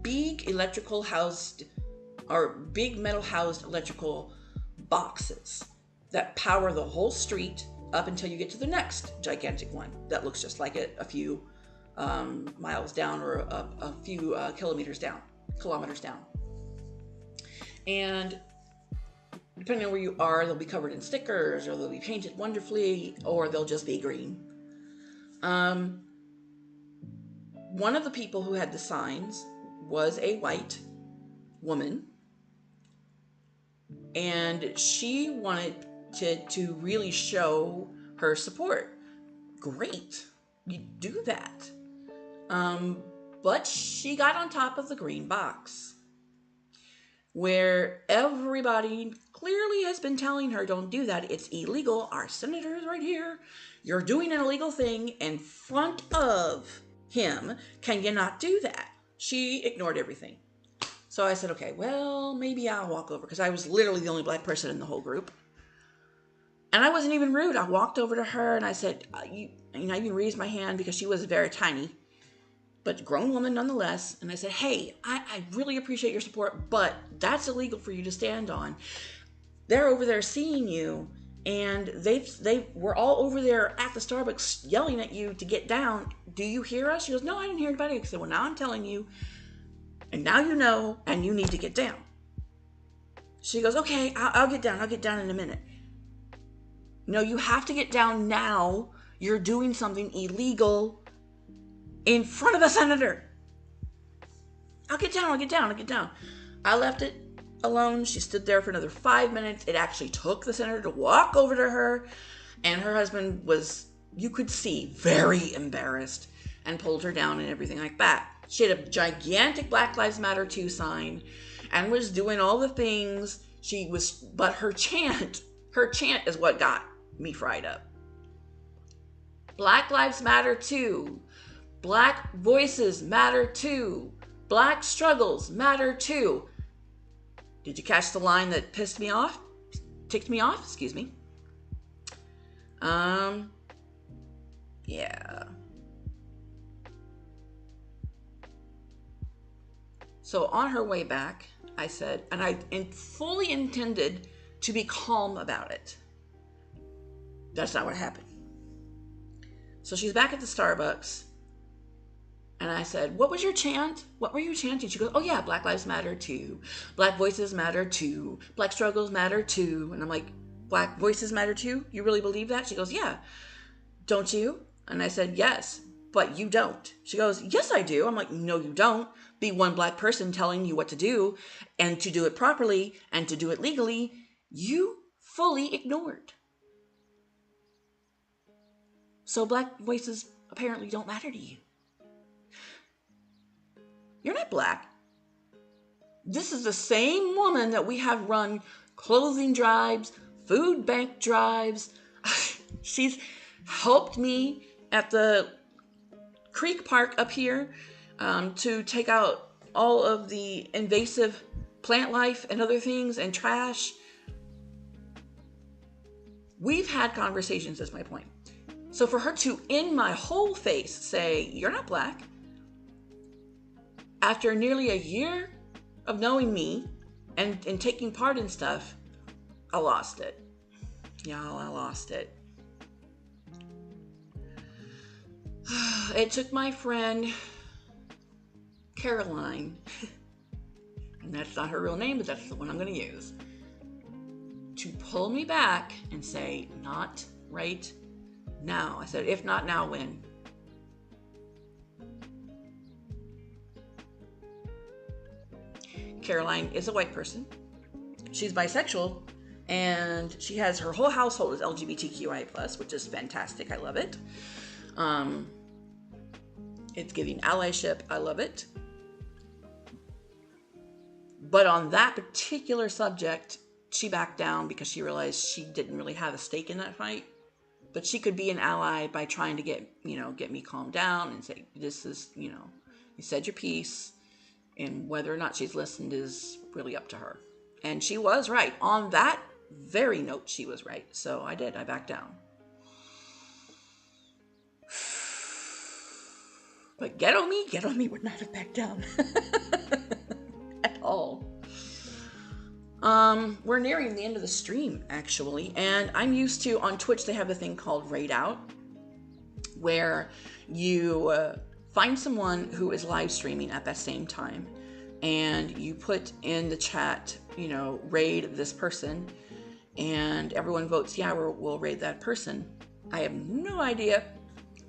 big metal housed electrical boxes that power the whole street up until you get to the next gigantic one that looks just like it a few miles down or a few kilometers down. And depending on where you are, they'll be covered in stickers, or they'll be painted wonderfully, or they'll just be green. One of the people who had the signs was a white woman, and she wanted to really show her support. Great, you do that. But she got on top of the green box, where everybody clearly has been telling her, don't do that. It's illegal. Our senator is right here. You're doing an illegal thing in front of him. Can you not do that? She ignored everything. So I said, okay, well, maybe I'll walk over, because I was literally the only black person in the whole group. And I wasn't even rude. I walked over to her and I said, I even raised my hand because she was very tiny, but grown woman nonetheless. And I said, hey, I really appreciate your support, but that's illegal for you to stand on. They're over there seeing you, and they were all over there at the Starbucks yelling at you to get down. Do you hear us? She goes, no, I didn't hear anybody. I said, well, now I'm telling you, and now you know, and you need to get down. She goes, okay, I'll get down. I'll get down in a minute. No, you have to get down now. You're doing something illegal in front of the senator. I'll get down. I left it alone. She stood there for another 5 minutes. It actually took the senator to walk over to her, and her husband was, you could see, very embarrassed, and pulled her down and everything like that. She had a gigantic Black Lives Matter 2 sign and was doing all the things. But her chant is what got me fried up. Black Lives Matter 2. Black voices matter too. Black struggles matter too. Did you catch the line that ticked me off? Excuse me. Yeah. So on her way back, I said, and I fully intended to be calm about it. That's not what happened. So she's back at the Starbucks, and I said, what was your chant? What were you chanting? She goes, oh yeah, Black Lives Matter too. Black voices matter too. Black struggles matter too. And I'm like, Black voices matter too? You really believe that? She goes, yeah. Don't you? And I said, yes, but you don't. She goes, yes, I do. I'm like, no, you don't. Be one Black person telling you what to do, and to do it properly and to do it legally, you fully ignored. So Black voices apparently don't matter to you. You're not Black. This is the same woman that we have run clothing drives, food bank drives. She's helped me at the creek park up here to take out all of the invasive plant life and other things and trash. We've had conversations, is my point. So for her to, in my whole face, say, you're not Black, after nearly a year of knowing me and taking part in stuff, I lost it. Y'all, I lost it. It took my friend Caroline, and that's not her real name, but that's the one I'm going to use, to pull me back and say, not right now. I said, if not now, when? Caroline is a white person. She's bisexual, and she has her whole household is LGBTQI+, which is fantastic. I love it. It's giving allyship. I love it. But on that particular subject, she backed down because she realized she didn't really have a stake in that fight. But she could be an ally by trying to get me calmed down and say, this is, you said your piece. And whether or not she's listened is really up to her. And she was right. On that very note, she was right. So I did. I backed down. But get on me would not have backed down. At all. We're nearing the end of the stream, actually. And I'm used to, on Twitch, they have a thing called Raid Out, where you find someone who is live streaming at that same time, and you put in the chat, raid this person, and everyone votes, yeah, we'll raid that person. I have no idea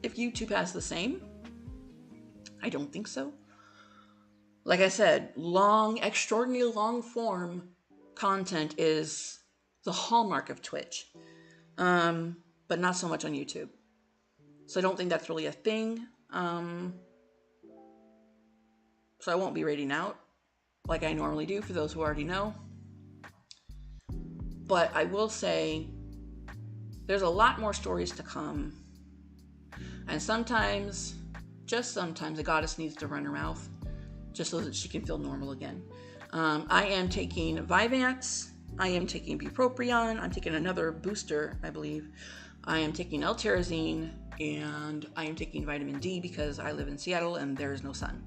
if YouTube has the same. I don't think so. Like I said, extraordinarily long form content is the hallmark of Twitch, but not so much on YouTube. So I don't think that's really a thing. So I won't be raiding out like I normally do, for those who already know. But I will say there's a lot more stories to come. And sometimes, just sometimes, a goddess needs to run her mouth just so that she can feel normal again. I am taking Vyvanse. I am taking bupropion. I'm taking another booster, I believe. I am taking L-tyrosine, and I am taking vitamin D because I live in Seattle and there is no sun.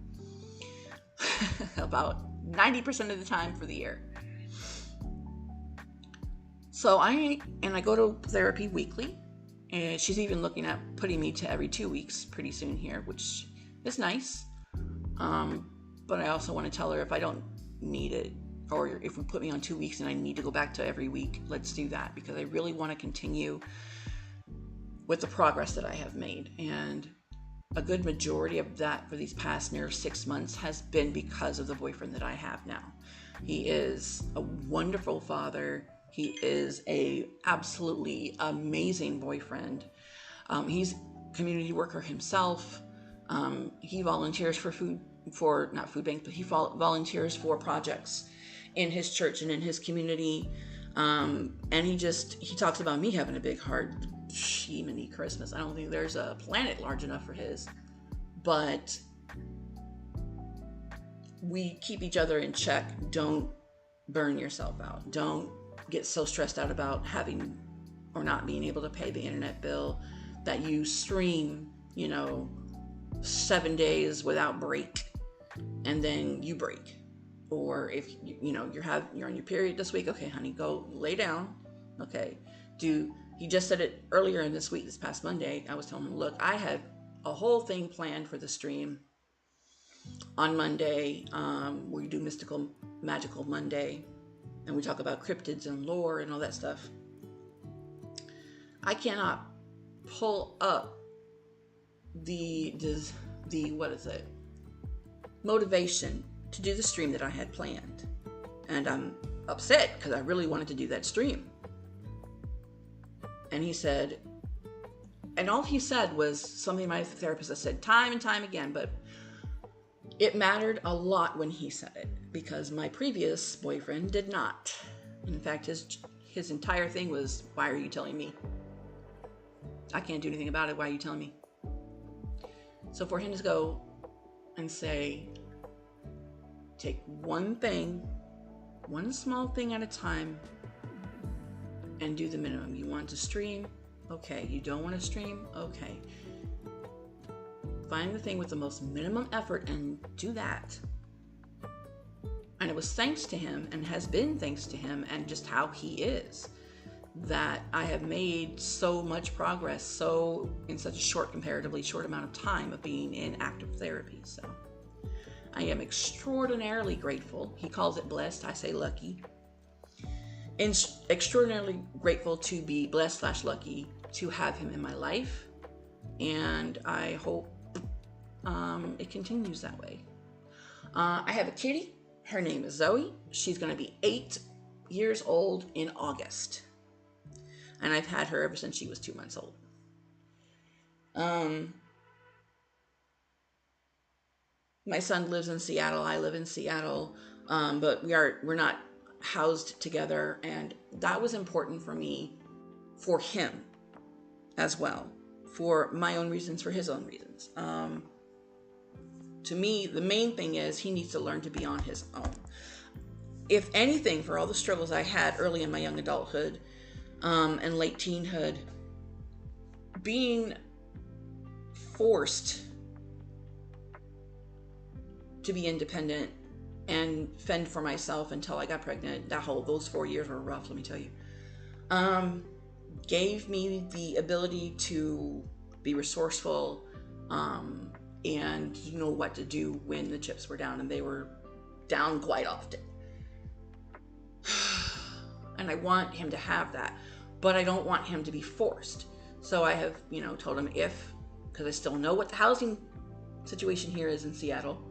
About 90% of the time for the year. So I go to therapy weekly, and she's even looking at putting me to every 2 weeks pretty soon here, which is nice. But I also want to tell her if I don't need it, or if we put me on 2 weeks and I need to go back to every week, let's do that, because I really want to continue with the progress that I have made. And a good majority of that for these past near 6 months has been because of the boyfriend that I have now. He is a wonderful father. He is a absolutely amazing boyfriend. He's a community worker himself. He volunteers not food bank, but he volunteers for projects in his church and in his community. And he talks about me having a big heart. Shemini Christmas. I don't think there's a planet large enough for his. But we keep each other in check. Don't burn yourself out. Don't get so stressed out about having or not being able to pay the internet bill that you stream, 7 days without break, and then you break. Or if you're on your period this week, okay, honey, go lay down. Okay, he just said it earlier in this week, this past Monday. I was telling him, look, I had a whole thing planned for the stream on Monday, where we do Mystical Magical Monday, and we talk about cryptids and lore and all that stuff. I cannot pull up the motivation to do the stream that I had planned, and I'm upset because I really wanted to do that stream. And he said, and all he said was something my therapist has said time and time again, but it mattered a lot when he said it, because my previous boyfriend did not. In fact, his entire thing was, why are you telling me? I can't do anything about it. Why are you telling me? So for him to go and say, take one thing, one small thing at a time, and do the minimum. You want to stream? Okay. You don't want to stream? Okay. Find the thing with the most minimum effort and do that. And it was thanks to him, and has been thanks to him and just how he is, that I have made so much progress in such a comparatively short amount of time of being in active therapy. So I am extraordinarily grateful. He calls it blessed. I say lucky. And extraordinarily grateful to be blessed/lucky to have him in my life. And I hope it continues that way. I have a kitty. Her name is Zoe. She's going to be 8 years old in August. And I've had her ever since she was 2 months old. My son lives in Seattle. I live in Seattle. But we're not housed together. And that was important for me, for him as well. For my own reasons, for his own reasons. To me, the main thing is he needs to learn to be on his own. If anything, for all the struggles I had early in my young adulthood and late teenhood, being forced to be independent and fend for myself until I got pregnant, those 4 years were rough, let me tell you, gave me the ability to be resourceful, and know what to do when the chips were down, and they were down quite often. And I want him to have that, but I don't want him to be forced. So I have, told him because I still know what the housing situation here is in Seattle.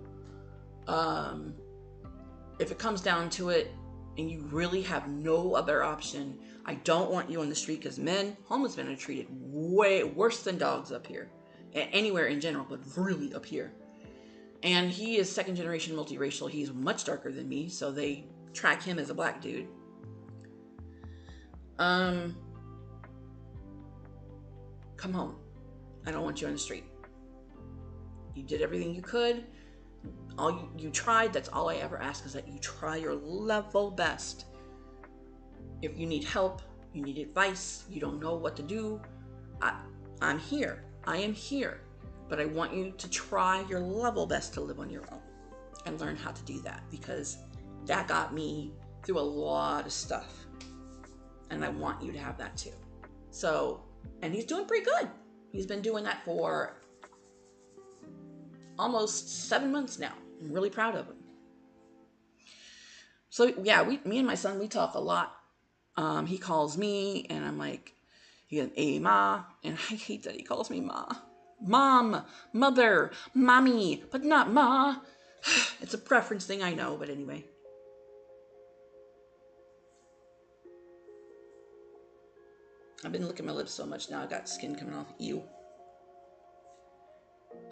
If it comes down to it and you really have no other option, I don't want you on the street, because homeless men are treated way worse than dogs up here. Anywhere in general, but really up here. And he is second generation multiracial. He's much darker than me, so they track him as a black dude. Come home. I don't want you on the street. You did everything you could. All you tried. That's all I ever ask, is that you try your level best. If you need help, you need advice, you don't know what to do, I'm here. I am here, but I want you to try your level best to live on your own and learn how to do that, because that got me through a lot of stuff, and I want you to have that too. So, and he's doing pretty good. He's been doing that for almost 7 months now. I'm really proud of him. So yeah, me and my son, we talk a lot. He calls me, and I'm like, he goes, hey, Ma. And I hate that he calls me Ma. Mom, mother, mommy, but not Ma. It's a preference thing, I know, but anyway. I've been licking my lips so much now, I got skin coming off. Ew.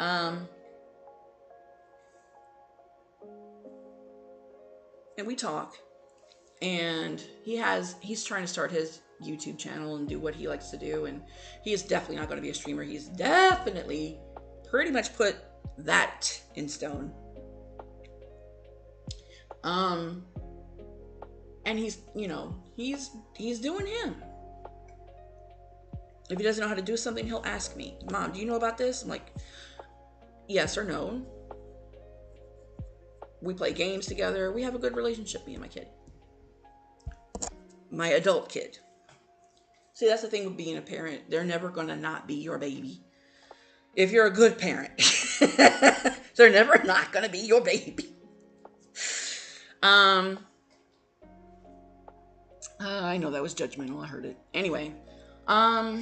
And we talk, and he's trying to start his YouTube channel and do what he likes to do, and he is definitely not going to be a streamer. He's definitely pretty much put that in stone. And he's doing him. If he doesn't know how to do something, he'll ask me, Mom, do you know about this? I'm like, yes or no. We play games together. We have a good relationship, me and my kid. My adult kid. See, that's the thing with being a parent. They're never going to not be your baby. If you're a good parent, they're never not going to be your baby. I know that was judgmental. I heard it. Anyway. But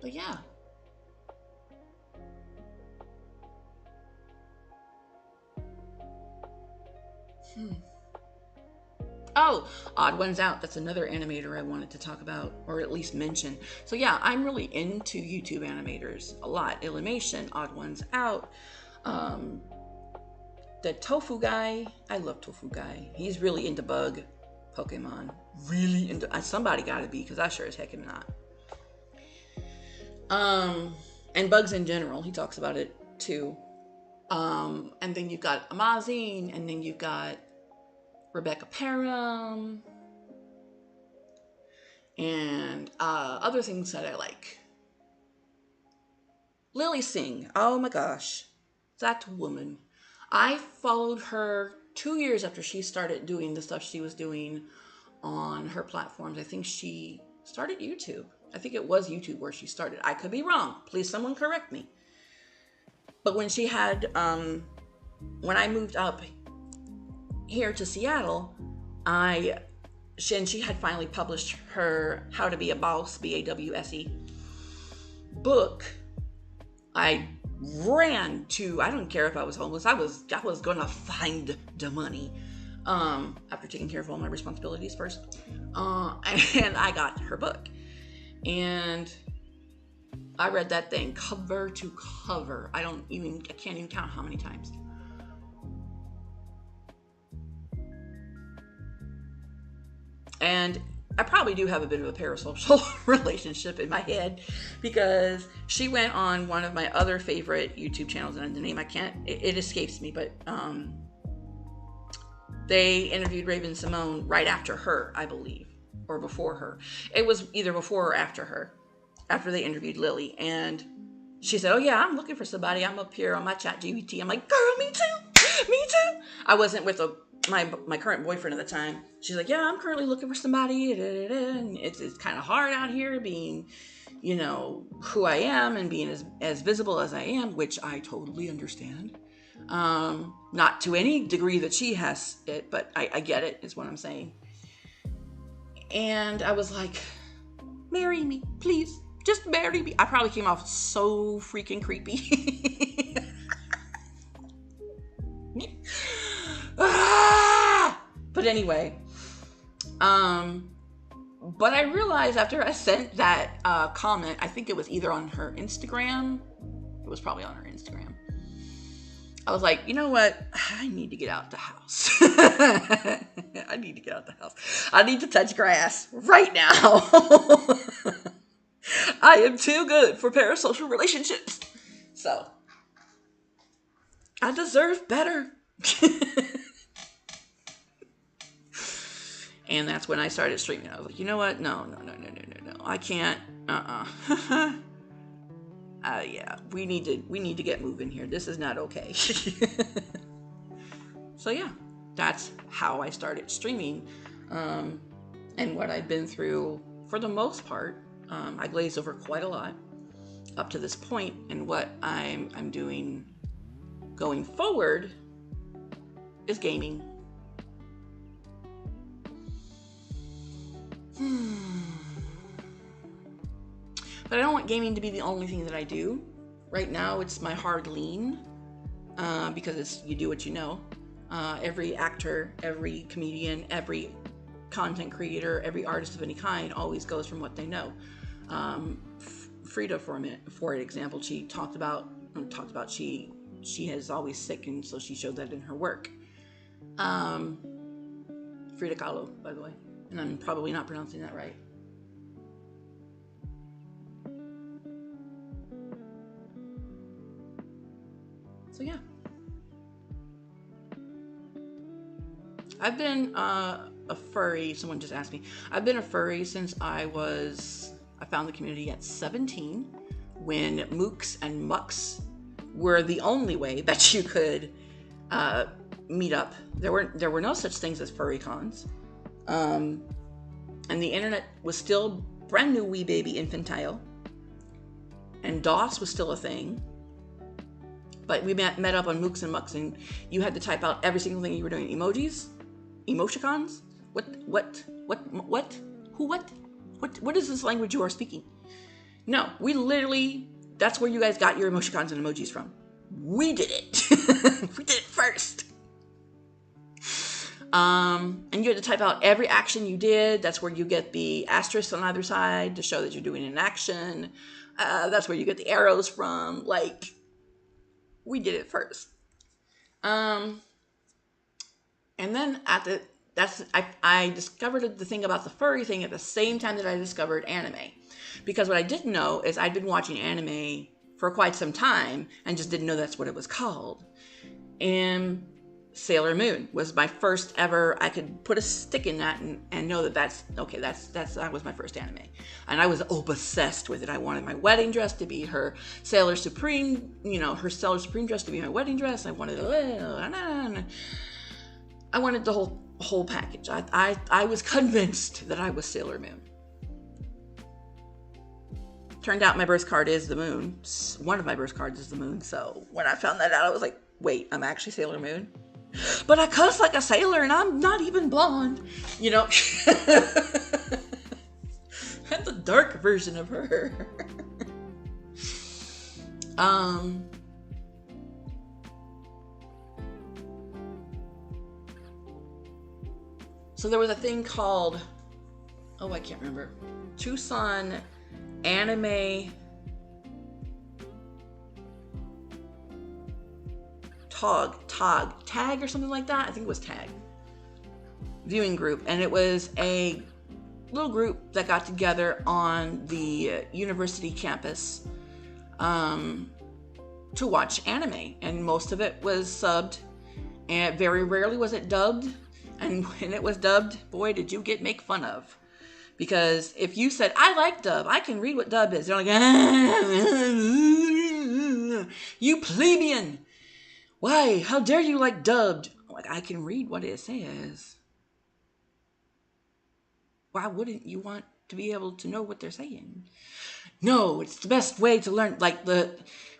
yeah. Oh, Odd Ones Out. That's another animator I wanted to talk about, or at least mention. So yeah, I'm really into YouTube animators a lot. Illumation, Odd Ones Out, the Tofu guy. I love Tofu guy. He's really into bug Pokemon. Really into. Somebody got to be, because I sure as heck am not. And bugs in general. He talks about it too. And then you've got Amazine, and then you've got Rebecca Parham, and other things that I like. Lily Singh. Oh my gosh. That woman. I followed her 2 years after she started doing the stuff she was doing on her platforms. I think she started YouTube. I think it was YouTube where she started. I could be wrong. Please someone correct me. But when she had, when I moved up here to Seattle, she had finally published her How to Be a Boss, BAWSE book. I ran to, I don't care if I was homeless, I was gonna find the money after taking care of all my responsibilities first, and I got her book, and I read that thing cover to cover. I can't even count how many times. And I probably do have a bit of a parasocial relationship in my head, because she went on one of my other favorite YouTube channels, and the name it escapes me, but they interviewed Raven Simone right after her, I believe, or before her. It was either before or after her, after they interviewed Lily. And she said, oh yeah, I'm looking for somebody. I'm up here on my chat GPT. I'm like, girl, me too. I wasn't with my current boyfriend at the time. She's like, yeah, I'm currently looking for somebody. And it's kind of hard out here being, who I am and being as visible as I am, which I totally understand. Not to any degree that she has it, but I get it, is what I'm saying. And I was like, marry me, please. Just marry me. I probably came off so freaking creepy. But anyway, but I realized after I sent that comment, I think it was either on her Instagram. It was probably on her Instagram. I was like, you know what? I need to get out the house. I need to get out the house. I need to touch grass right now. I am too good for parasocial relationships. So, I deserve better. And that's when I started streaming. I was like, you know what? No. I can't. Yeah, we need to get moving here. This is not okay. So yeah, that's how I started streaming, and what I've been through for the most part. I glazed over quite a lot up to this point, and what I'm doing going forward is gaming. But I don't want gaming to be the only thing that I do. Right now, it's my hard lean, because you do what you know. Every actor, every comedian, every content creator, every artist of any kind always goes from what they know. Frida, for example, she talked about she has always sick, and so she showed that in her work. Frida Kahlo, by the way, and I'm probably not pronouncing that right. So yeah, I've been a furry. Someone just asked me. I've been a furry since I found the community at 17, when mooks and mucks were the only way that you could meet up. There were no such things as furry cons. And the internet was still brand new, wee baby infantile. And DOS was still a thing. But we met up on Mooks and Mucks, and you had to type out every single thing you were doing. Emojis? Emoticons? What is this language you are speaking? No, we literally, that's where you guys got your emoticons and emojis from. We did it. We did it first. And you had to type out every action you did. That's where you get the asterisk on either side to show that you're doing an action. That's where you get the arrows from. Like, we did it first. And then I discovered the thing about the furry thing at the same time that I discovered anime. Because what I didn't know is I'd been watching anime for quite some time and just didn't know that's what it was called. And Sailor Moon was my first ever, I could put a stick in that and know that was my first anime. And I was obsessed with it. I wanted my wedding dress to be her Sailor Supreme, her Sailor Supreme dress to be my wedding dress. I wanted the whole package. I was convinced that I was Sailor Moon. Turned out my birth card is the moon. One of my birth cards is the moon. So when I found that out, I was like, wait, I'm actually Sailor Moon? But I cuss like a sailor and I'm not even blonde. That's a dark version of her. So there was a thing called, I can't remember, Tucson Anime Tag or something like that. I think it was Tag viewing group, and it was a little group that got together on the university campus to watch anime, and most of it was subbed, and very rarely was it dubbed. And when it was dubbed, boy, did you get make fun of. Because if you said, I like dub, I can read what dub is, they're like, you plebeian. Why? How dare you like dubbed? Like, I can read what it says. Why wouldn't you want to be able to know what they're saying? No, it's the best way to learn. Like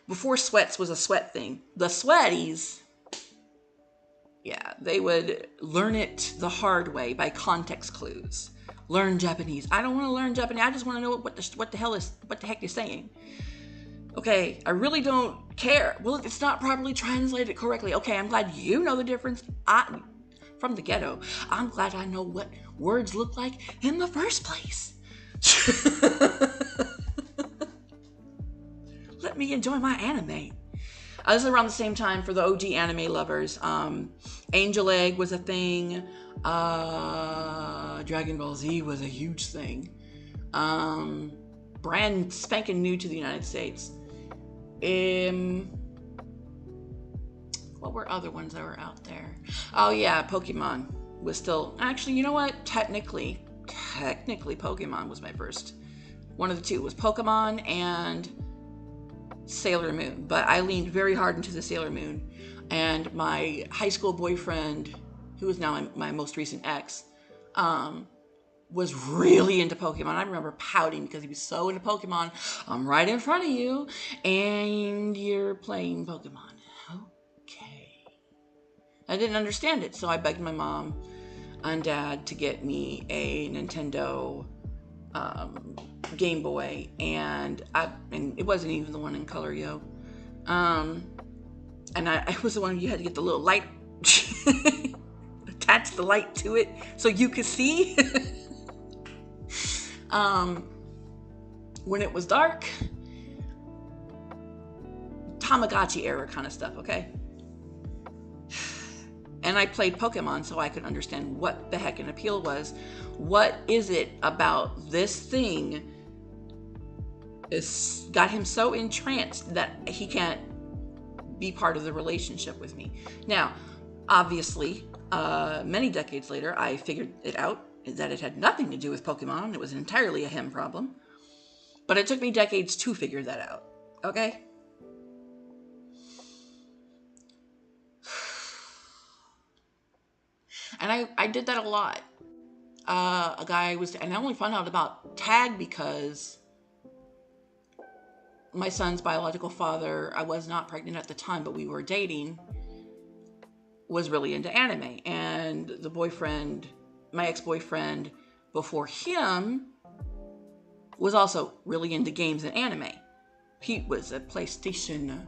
before sweats was a sweat thing. The sweaties, yeah, they would learn it the hard way by context clues. Learn Japanese. I don't want to learn Japanese. I just want to know what the heck you're saying. Okay, I really don't care. Well, it's not properly translated correctly. Okay, I'm glad you know the difference. From the ghetto, I'm glad I know what words look like in the first place. Let me enjoy my anime. This is around the same time for the OG anime lovers. Angel Egg was a thing. Dragon Ball Z was a huge thing. Brand spanking new to the United States. What were other ones that were out there? Oh yeah, Pokemon was still, actually, you know what? Technically Pokemon was my first. One of the two was Pokemon and Sailor Moon, but I leaned very hard into the Sailor Moon, and my high school boyfriend, who is now my most recent ex, was really into Pokemon. I remember pouting because he was so into Pokemon. I'm right in front of you, and you're playing Pokemon. Okay. I didn't understand it, so I begged my mom and dad to get me a Nintendo Game Boy, and it wasn't even the one in color, yo. And I was the one you had to get the little light, attach the light to it so you could see. When it was dark, Tamagotchi era kind of stuff, okay? And I played Pokemon so I could understand what the heck an appeal was. What is it about this thing got him so entranced that he can't be part of the relationship with me? Now, obviously, many decades later, I figured it out that it had nothing to do with Pokemon. It was entirely a him problem. But it took me decades to figure that out, okay? And I did that a lot. A guy was, and I only found out about tag because my son's biological father, I was not pregnant at the time, but we were dating, was really into anime. And the boyfriend, my ex-boyfriend before him, was also really into games and anime. He was a PlayStation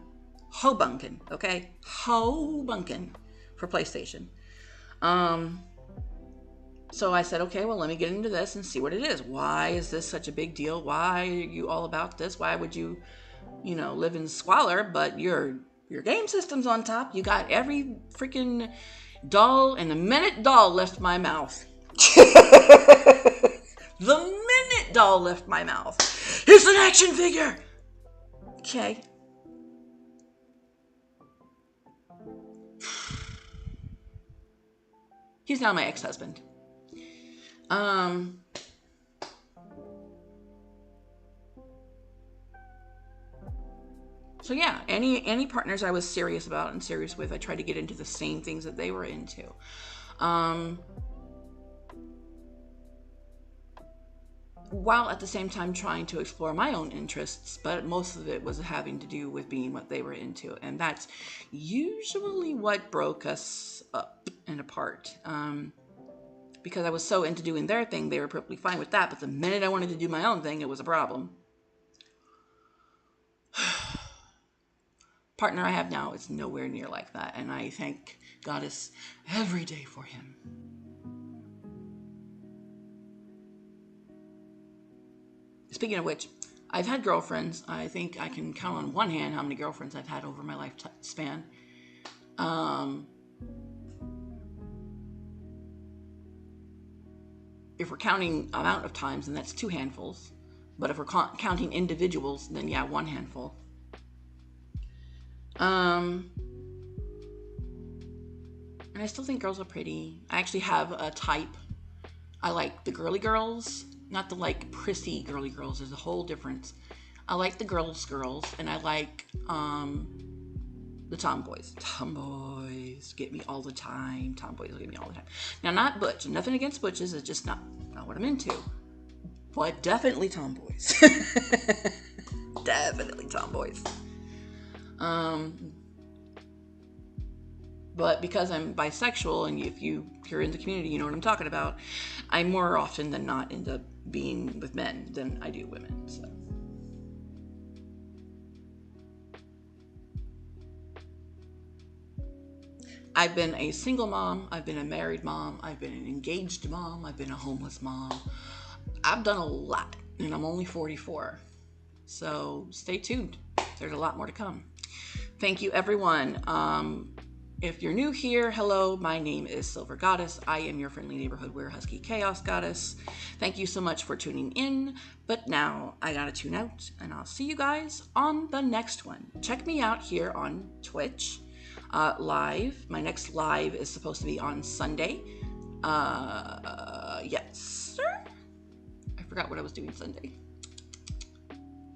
hobunkin, okay? Hobunkin for PlayStation. So I said, okay, well, let me get into this and see what it is. Why is this such a big deal? Why are you all about this? Why would you, live in squalor, but your game system's on top? You got every freaking doll, and the minute doll left my mouth, the minute doll left my mouth, it's an action figure. Okay. He's now my ex-husband. So yeah, any partners I was serious about and serious with, I tried to get into the same things that they were into. While at the same time trying to explore my own interests, but most of it was having to do with being what they were into. And that's usually what broke us up and apart. Because I was so into doing their thing, they were perfectly fine with that. But the minute I wanted to do my own thing, it was a problem. Partner I have now is nowhere near like that. And I thank Goddess every day for him. Speaking of which, I've had girlfriends. I think I can count on one hand how many girlfriends I've had over my lifespan. If we're counting amount of times, then that's 2 handfuls. But if we're counting individuals, then yeah, 1 handful. And I still think girls are pretty. I actually have a type. I like the girly girls, not the like prissy girly girls. There's a whole difference. I like the girls, and I like the tomboys. Tomboys get me all the time. Tomboys get me all the time. Now, not butch. Nothing against butches. It's just not what I'm into. But definitely tomboys. Definitely tomboys. But because I'm bisexual, and if you're in the community, you know what I'm talking about, I more often than not end up being with men than I do women. So. I've been a single mom, I've been a married mom, I've been an engaged mom, I've been a homeless mom. I've done a lot, and I'm only 44. So stay tuned. There's a lot more to come. Thank you, everyone. If you're new here, hello, my name is Silver Goddess. I am your friendly neighborhood were-husky chaos goddess. Thank you so much for tuning in, but now I gotta tune out, and I'll see you guys on the next one. Check me out here on Twitch, live. My next live is supposed to be on Sunday. Yes, sir? I forgot what I was doing Sunday.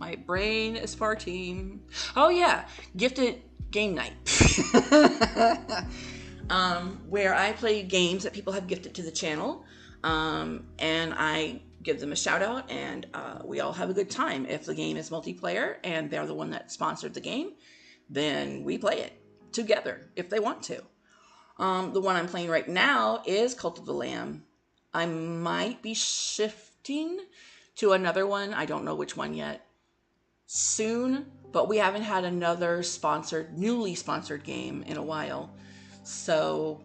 My brain is farting. Oh yeah, gifted game night. Where I play games that people have gifted to the channel, and I give them a shout out, and we all have a good time. If the game is multiplayer and they're the one that sponsored the game, then we play it together if they want to. The one I'm playing right now is Cult of the Lamb. I might be shifting to another one. I don't know which one yet. Soon, but we haven't had another newly sponsored game in a while. So,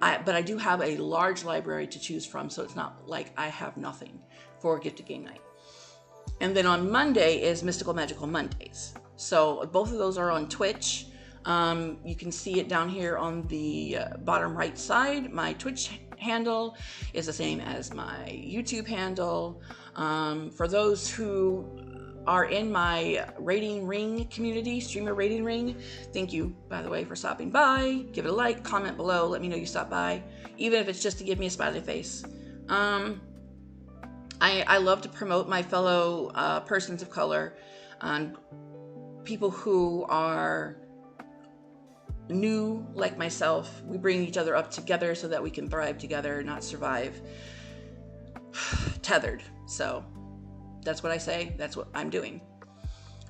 but I do have a large library to choose from, so it's not like I have nothing for Gifted Game Night. And then on Monday is Mystical Magical Mondays. So both of those are on Twitch. You can see it down here on the bottom right side. My Twitch handle is the same as my YouTube handle. For those who are in my rating ring community, streamer rating ring, thank you, by the way, for stopping by. Give it a like, comment below, let me know you stopped by, even if it's just to give me a smiley face. I love to promote my fellow persons of color and people who are new like myself. We bring each other up together so that we can thrive together, not survive tethered. So that's what I say. That's what I'm doing.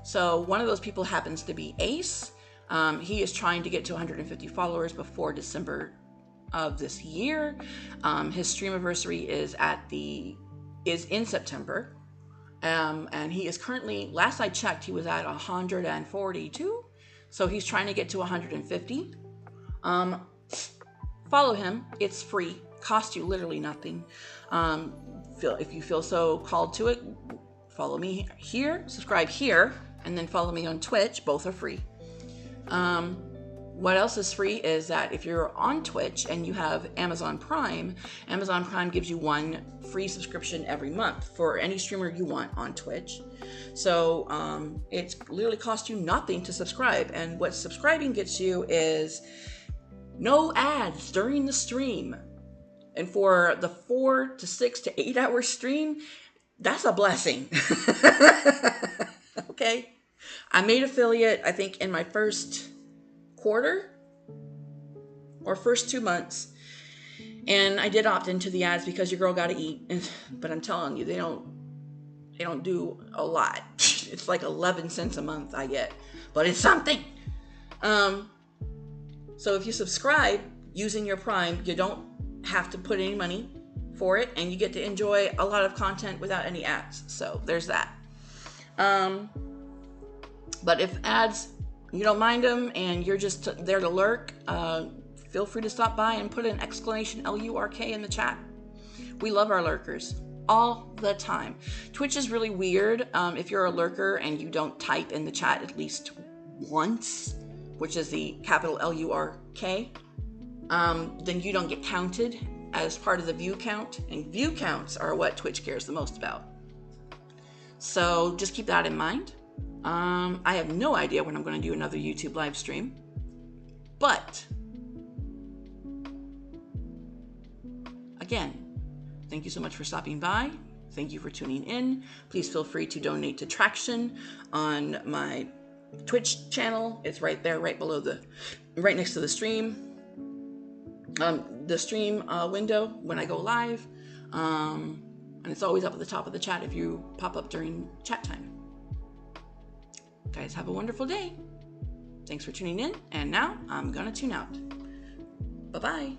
So one of those people happens to be Ace. He is trying to get to 150 followers before December of this year. His stream anniversary is in September. And he is currently, last I checked, he was at 142. So he's trying to get to 150. Follow him. It's free. Costs you literally nothing. If you feel so called to it, follow me here, subscribe here, and then follow me on Twitch. Both are free. What else is free is that if you're on Twitch and you have Amazon Prime gives you one free subscription every month for any streamer you want on Twitch. So it literally costs you nothing to subscribe. And what subscribing gets you is no ads during the stream. And for the 4 to 6 to 8 hour stream, that's a blessing. Okay. I made affiliate, I think, in my first quarter or first 2 months. And I did opt into the ads because your girl got to eat. But I'm telling you, they don't do a lot. It's like 11 cents a month I get, but it's something. So if you subscribe using your Prime, you don't have to put any money for it, and you get to enjoy a lot of content without any ads. So there's that. But if ads, you don't mind them and you're just there to lurk, feel free to stop by and put an exclamation LURK in the chat. We love our lurkers all the time. Twitch is really weird. If you're a lurker and you don't type in the chat at least once, which is the capital LURK, then you don't get counted as part of the view count. And view counts are what Twitch cares the most about. So just keep that in mind. I have no idea when I'm going to do another YouTube live stream, but again, thank you so much for stopping by. Thank you for tuning in. Please feel free to donate to Traction on my Twitch channel. It's right there, right next to the stream. The stream window when I go live. And it's always up at the top of the chat if you pop up during chat time. Guys, have a wonderful day. Thanks for tuning in. And now I'm gonna tune out. Bye-bye.